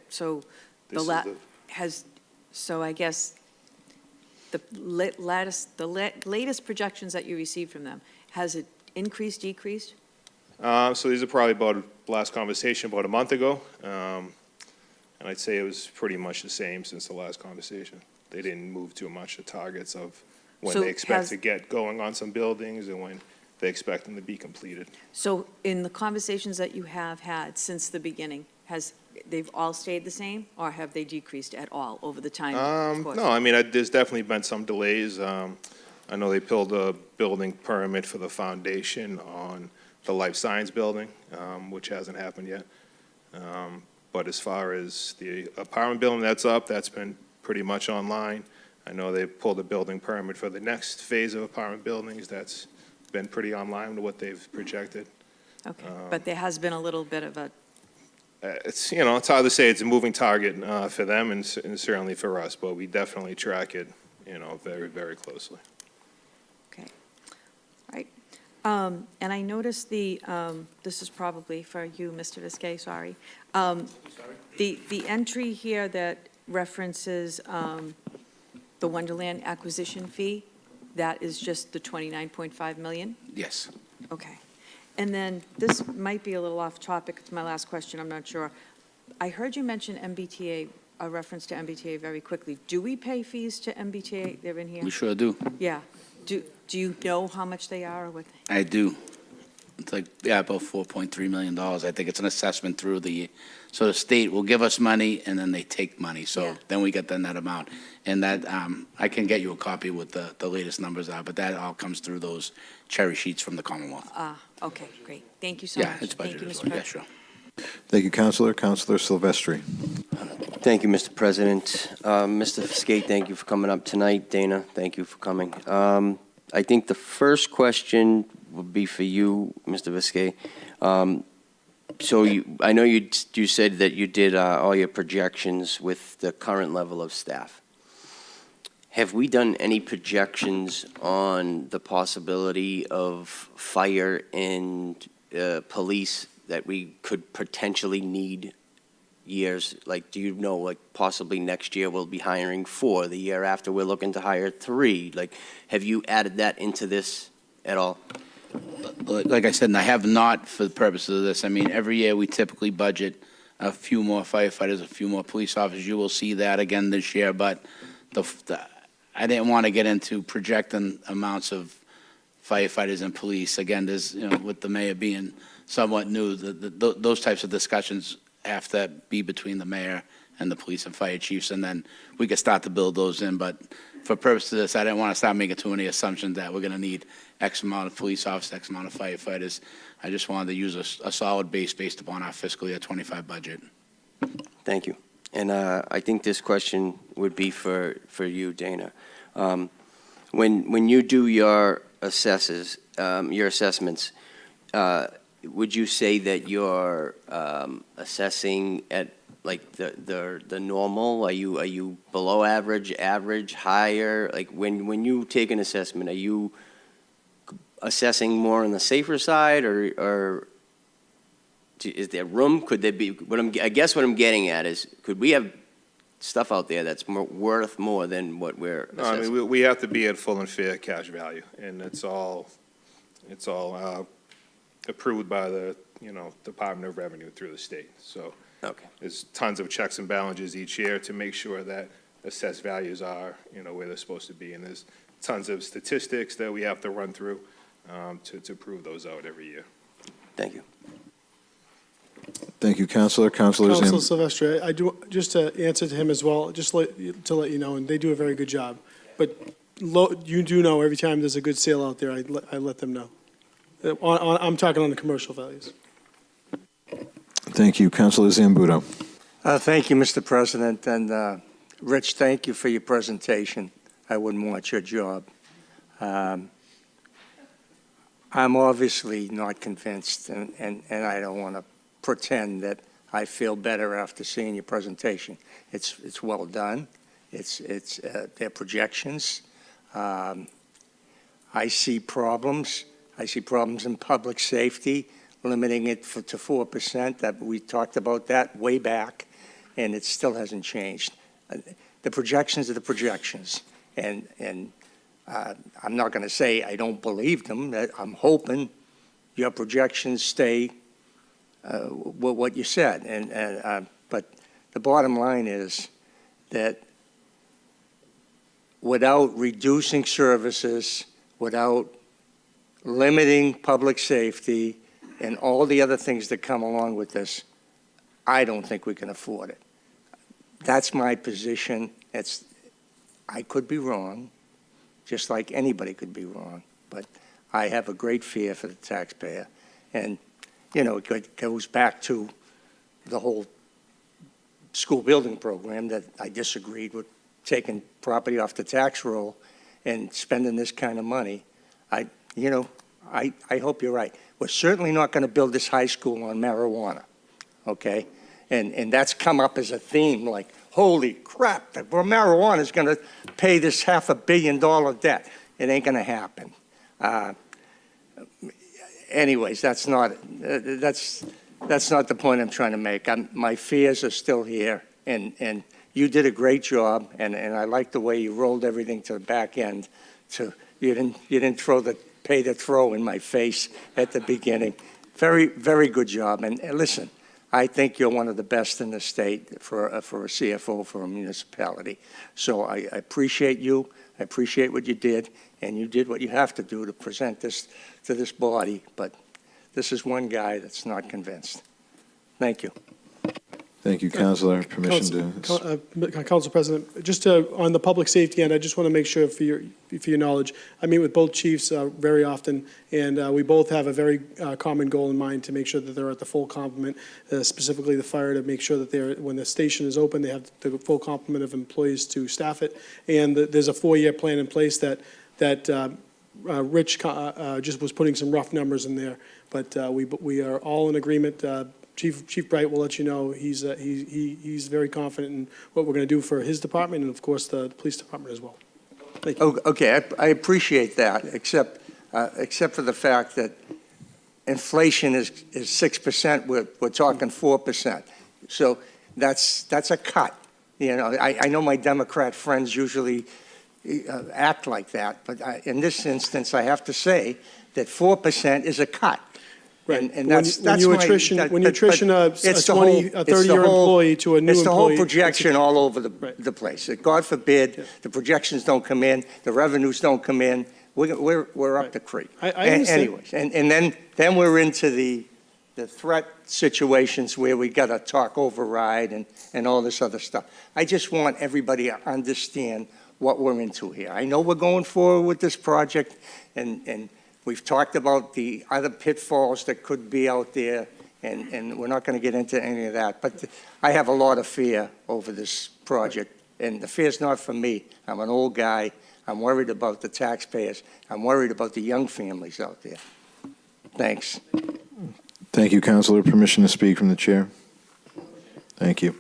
is the- so I guess the latest projections that you received from them, has it increased, decreased? So these are probably about, last conversation about a month ago. And I'd say it was pretty much the same since the last conversation. They didn't move too much the targets of when So they expect has- to get going on some buildings and when they expect them to be completed. So in the conversations that you have had since the beginning, they've all stayed the same, or have they decreased at all over the time? course? No, I mean, there's definitely been some delays. I know they pulled a building permit for the foundation on the life science building, which hasn't happened yet. But as far as the apartment building that's up, that's been pretty much online. I know they pulled a building permit for the next phase of apartment buildings. That's been pretty online to what they've projected. Okay, but there has been a little bit of a, It's, you know, it's hard to say. It's a moving target for them and certainly for us, but we definitely track it, you know, very, very closely. okay, all right. And I noticed this is probably for you, Mr. Viskey, sorry. The entry here that references the Wonderland acquisition fee, that is just the 29.5 million? Yes. Okay. And then this might be a little off topic. It's my last question. I'm not sure. I heard you mention MBTA, a reference to MBTA very quickly. Do we pay fees to MBTA? They're in here? We sure do. Yeah. Do you know how much they are or what? I do. It's like, yeah, about $4.3 million. I think it's an assessment through so the state will give us money and then they take money. So Yeah. then we get the net amount. And that, I can get you a copy with the latest numbers are, but that all comes through those cherry sheets from the Commonwealth. Okay, great. Thank you so Yeah, much. it's Thank you, budgeted Mr. as well. Yeah, President. sure. Thank you, Counselor. Counselor Silvestri. Thank you, Mr. President. Mr. Viskey, thank you for coming up tonight. Dana, thank you for coming. I think the first question would be for you, Mr. Viskey. So I know you said that you did all your projections with the current level of staff. Have we done any projections on the possibility of fire and police that we could potentially need years? Like, do you know, like, possibly next year we'll be hiring 4, the year after we're looking to hire 3? Like, have you added that into this at all? Like I said, and I have not for the purposes of this. I mean, every year we typically budget a few more firefighters, a few more police officers. You will see that again this year, but I didn't want to get into projecting amounts of firefighters and police. Again, there's, you know, with the mayor being somewhat new, those types of discussions have to be between the mayor and the police and fire chiefs, and then we can start to build those in. But for purpose of this, I didn't want to start making too many assumptions that we're going to need X amount of police officers, X amount of firefighters. I just wanted to use a solid base based upon our fiscal year 25 budget. Thank you. And I think this question would be for you, Dana. When you do your assessments, would you say that you're assessing at like the normal? Are you below average, higher? Like when you take an assessment, are you assessing more on the safer side, or is there room? Could there be? I guess what I'm getting at is, could we have stuff out there that's worth more than what we're assessing? No, I mean, we have to be at full and fair cash value, and it's all approved by the, you know, Department of Revenue through the state. So Okay. there's tons of checks and balances each year to make sure that assessed values are, you know, where they're supposed to be. And there's tons of statistics that we have to run through to prove those out every year. Thank you. Thank you, Counselor. Counselor Council Zam. Silvestri, I do, just to answer to him as well, just to let you know, and they do a very good job. But you do know, every time there's a good sale out there, I let them know. I'm talking on the commercial values. Thank you, Counselor Zambudo. Thank you, Mr. President, and Rich, thank you for your presentation. I wouldn't want your job. I'm obviously not convinced, and I don't want to pretend that I feel better after seeing your presentation. It's well done. It's their projections. I see problems. I see problems in public safety, limiting it to 4%. That we talked about that way back, and it still hasn't changed. The projections are the projections, and I'm not going to say I don't believe them. That I'm hoping your projections stay what you said. But the bottom line is that without reducing services, without limiting public safety, and all the other things that come along with this, I don't think we can afford it. That's my position. I could be wrong, just like anybody could be wrong, but I have a great fear for the taxpayer, And, you know, it goes back to the whole school building program that I disagreed with, taking property off the tax roll and spending this kind of money. I hope you're right. We're certainly not going to build this high school on marijuana, okay? And that's come up as a theme, like, holy crap, marijuana is going to pay this $500 million debt. It ain't going to happen. Anyways, that's not the point I'm trying to make. My fears are still here, and you did a great job, and I like the way you rolled everything to the back end. You didn't pay the throw in my face at the beginning. Very, very good job. And listen, I think you're one of the best in the state for a CFO for a municipality. So I appreciate you. I appreciate what you did, and you did what you have to do to present this to this body. But this is one guy that's not convinced. Thank you. Thank you, Councilor. Permission to... Council President, just on the public safety end, I just want to make sure for your knowledge, I meet with both chiefs very often, and we both have a very common goal in mind to make sure that they're at the full complement, specifically the fire, to make sure that when the station is open, they have the full complement of employees to staff it. And there's a 4-year plan in place that Rich just was putting some rough numbers in there, but we are all in agreement. Chief Bright will let you know he's very confident in what we're going to do for his department and, of course, the police department as well. Thank you. Okay, I appreciate that, except for the fact that inflation is 6%. We're talking 4%. So that's a cut. You know, I know my Democrat friends usually act like that, but in this instance, I have to say that 4% is a cut. Right. And that's when you attrition a 30-year employee to a new employee. It's the whole projection all over the place. God forbid the projections don't come in, the revenues don't come in. We're up the creek. I understand. Anyways, and then we're into the threat situations where we got to talk override and all this other stuff. I just want everybody to understand what we're into here. I know we're going forward with this project, and we've talked about the other pitfalls that could be out there, and we're not going to get into any of that. But I have a lot of fear over this project, and the fear's not for me. I'm an old guy. I'm worried about the taxpayers. I'm worried about the young families out there. Thanks. Thank you, Councilor. Permission to speak from the chair. Thank you.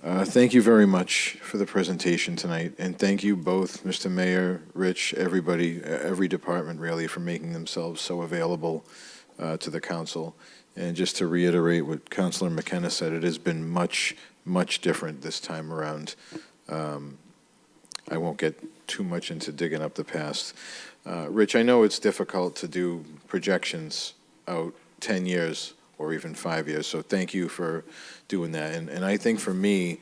Thank you very much for the presentation tonight, and thank you both, Mr. Mayor, Rich, everybody, every department really, for making themselves so available to the council. And just to reiterate what Councilor McKenna said, it has been much, much different this time around. I won't get too much into digging up the past. Rich, I know it's difficult to do projections out 10 years or even 5 years, so thank you for doing that. And I think for me,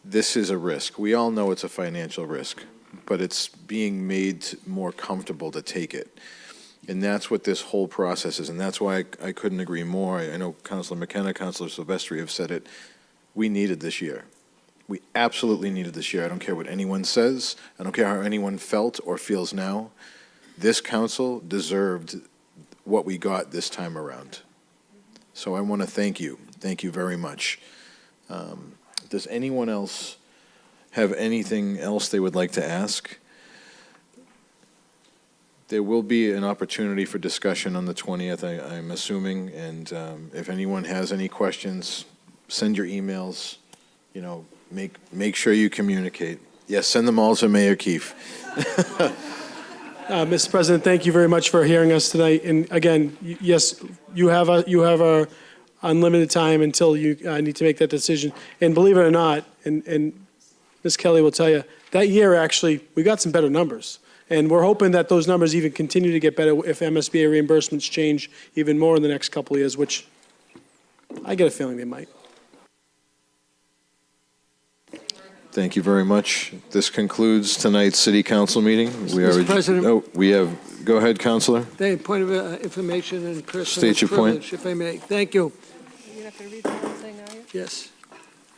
this is a risk. We all know it's a financial risk, but it's being made more comfortable to take it. And that's what this whole process is, and that's why I couldn't agree more. I know Councilor McKenna, Councilor Silvestri have said it. We needed this year. We absolutely needed this year. I don't care what anyone says. I don't care how anyone felt or feels now. This council deserved what we got this time around. So I want to thank you. Thank you very much. Does anyone else have anything else they would like to ask? There will be an opportunity for discussion on the 20th, I'm assuming, and if anyone has any questions, send your emails, you know, make sure you communicate. Yes, send them all to Mayor Keefe. Mr. President, thank you very much for hearing us tonight. And again, yes, you have a unlimited time until you need to make that decision. And believe it or not, and Ms. Kelly will tell you, that year actually, we got some better numbers. And we're hoping that those numbers even continue to get better if MSBA reimbursements change even more in the next couple of years, which I get a feeling they might. Thank you very much. This concludes tonight's city council meeting. Mr. President. We have, go ahead, Councilor. Point of information and personal State your point. privilege, if I may. Thank you. You're not going to read the whole thing, are you? Yes.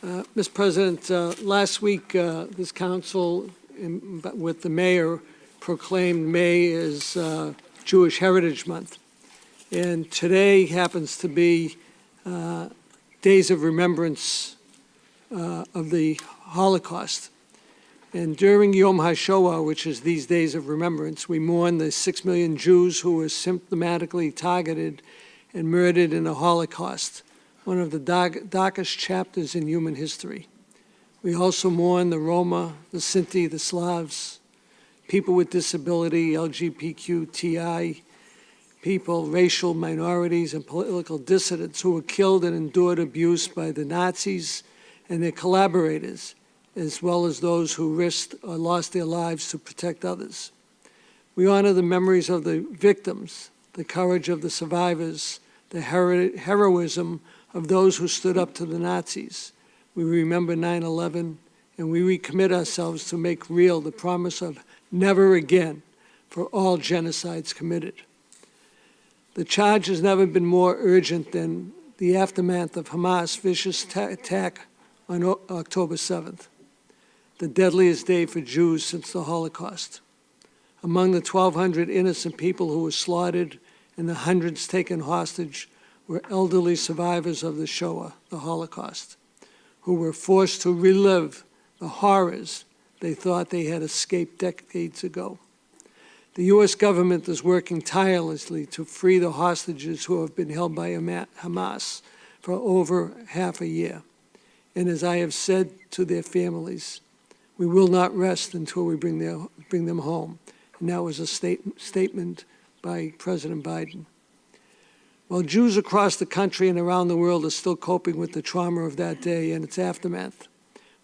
Mr. President, last week, this council, with the mayor, proclaimed May as Jewish Heritage Month. And today happens to be Days of Remembrance of the Holocaust. And during Yom HaShoah, which is these days of remembrance, we mourn the 6 million Jews who were symptomatically targeted and murdered in the Holocaust, one of the darkest chapters in human history. We also mourn the Roma, the Sinti, the Slavs, people with disability, LGBTQI people, racial minorities, and political dissidents who were killed and endured abuse by the Nazis and their collaborators, as well as those who risked or lost their lives to protect others. We honor the memories of the victims, the courage of the survivors, the heroism of those who stood up to the Nazis. We remember 9/11, and we recommit ourselves to make real the promise of never again for all genocides committed. The charge has never been more urgent than the aftermath of Hamas' vicious attack on October 7th, the deadliest day for Jews since the Holocaust. Among the 1,200 innocent people who were slaughtered and the hundreds taken hostage were elderly survivors of the Shoah, the Holocaust, who were forced to relive the horrors they thought they had escaped decades ago. The U.S. government is working tirelessly to free the hostages who have been held by Hamas for over half a year. And as I have said to their families, we will not rest until we bring them home. And that was a statement by President Biden. While Jews across the country and around the world are still coping with the trauma of that day and its aftermath,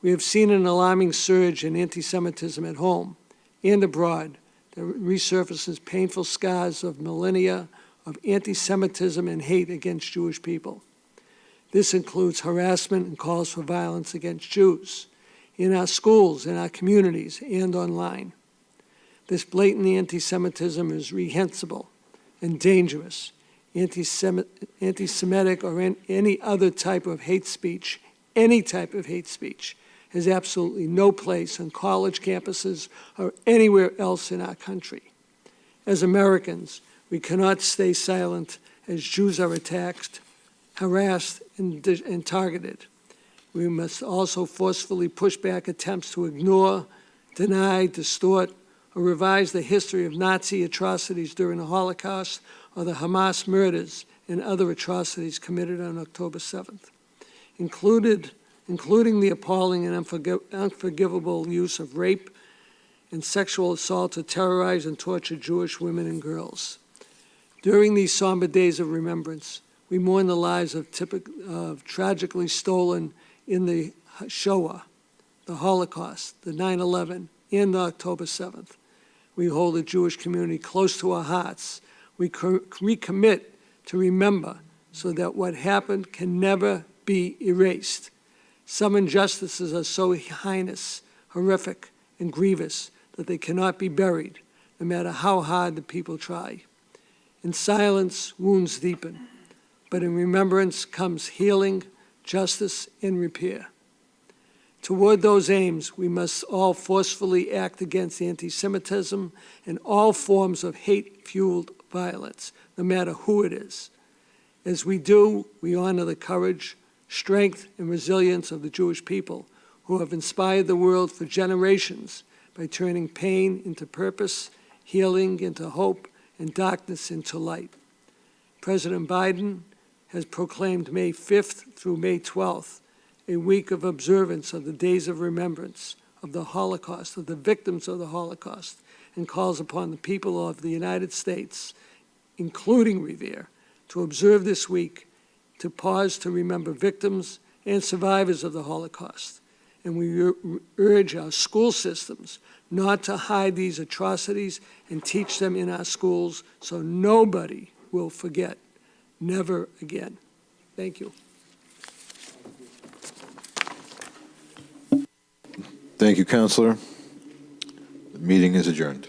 we have seen an alarming surge in anti-Semitism at home and abroad that resurfaces painful scars of millennia of anti-Semitism and hate against Jewish people. This includes harassment and calls for violence against Jews in our schools, in our communities, and online. This blatant anti-Semitism is reprehensible and dangerous. Anti-Semitic or any other type of hate speech, any type of hate speech, has absolutely no place on college campuses or anywhere else in our country. As Americans, we cannot stay silent as Jews are attacked, harassed, and targeted. We must also forcefully push back attempts to ignore, deny, distort, or revise the history of Nazi atrocities during the Holocaust or the Hamas murders and other atrocities committed on October 7th, including the appalling and unforgivable use of rape and sexual assault to terrorize and torture Jewish women and girls. During these somber days of remembrance, we mourn the lives of tragically stolen in the Shoah, the Holocaust, the 9/11, and October 7th. We hold the Jewish community close to our hearts. We recommit to remember so that what happened can never be erased. Some injustices are so heinous, horrific, and grievous that they cannot be buried, no matter how hard the people try. In silence, wounds deepen, but in remembrance comes healing, justice, and repair. Toward those aims, we must all forcefully act against anti-Semitism and all forms of hate-fueled violence, no matter who it is. As we do, we honor the courage, strength, and resilience of the Jewish people who have inspired the world for generations by turning pain into purpose, healing into hope, and darkness into light. President Biden has proclaimed May 5th through May 12th a week of observance of the days of remembrance of the Holocaust, of the victims of the Holocaust, and calls upon the people of the United States, including Revere, to observe this week, to pause to remember victims and survivors of the Holocaust. And we urge our school systems not to hide these atrocities and teach them in our schools so nobody will forget. Never again. Thank you. Thank you, Counselor. The meeting is adjourned.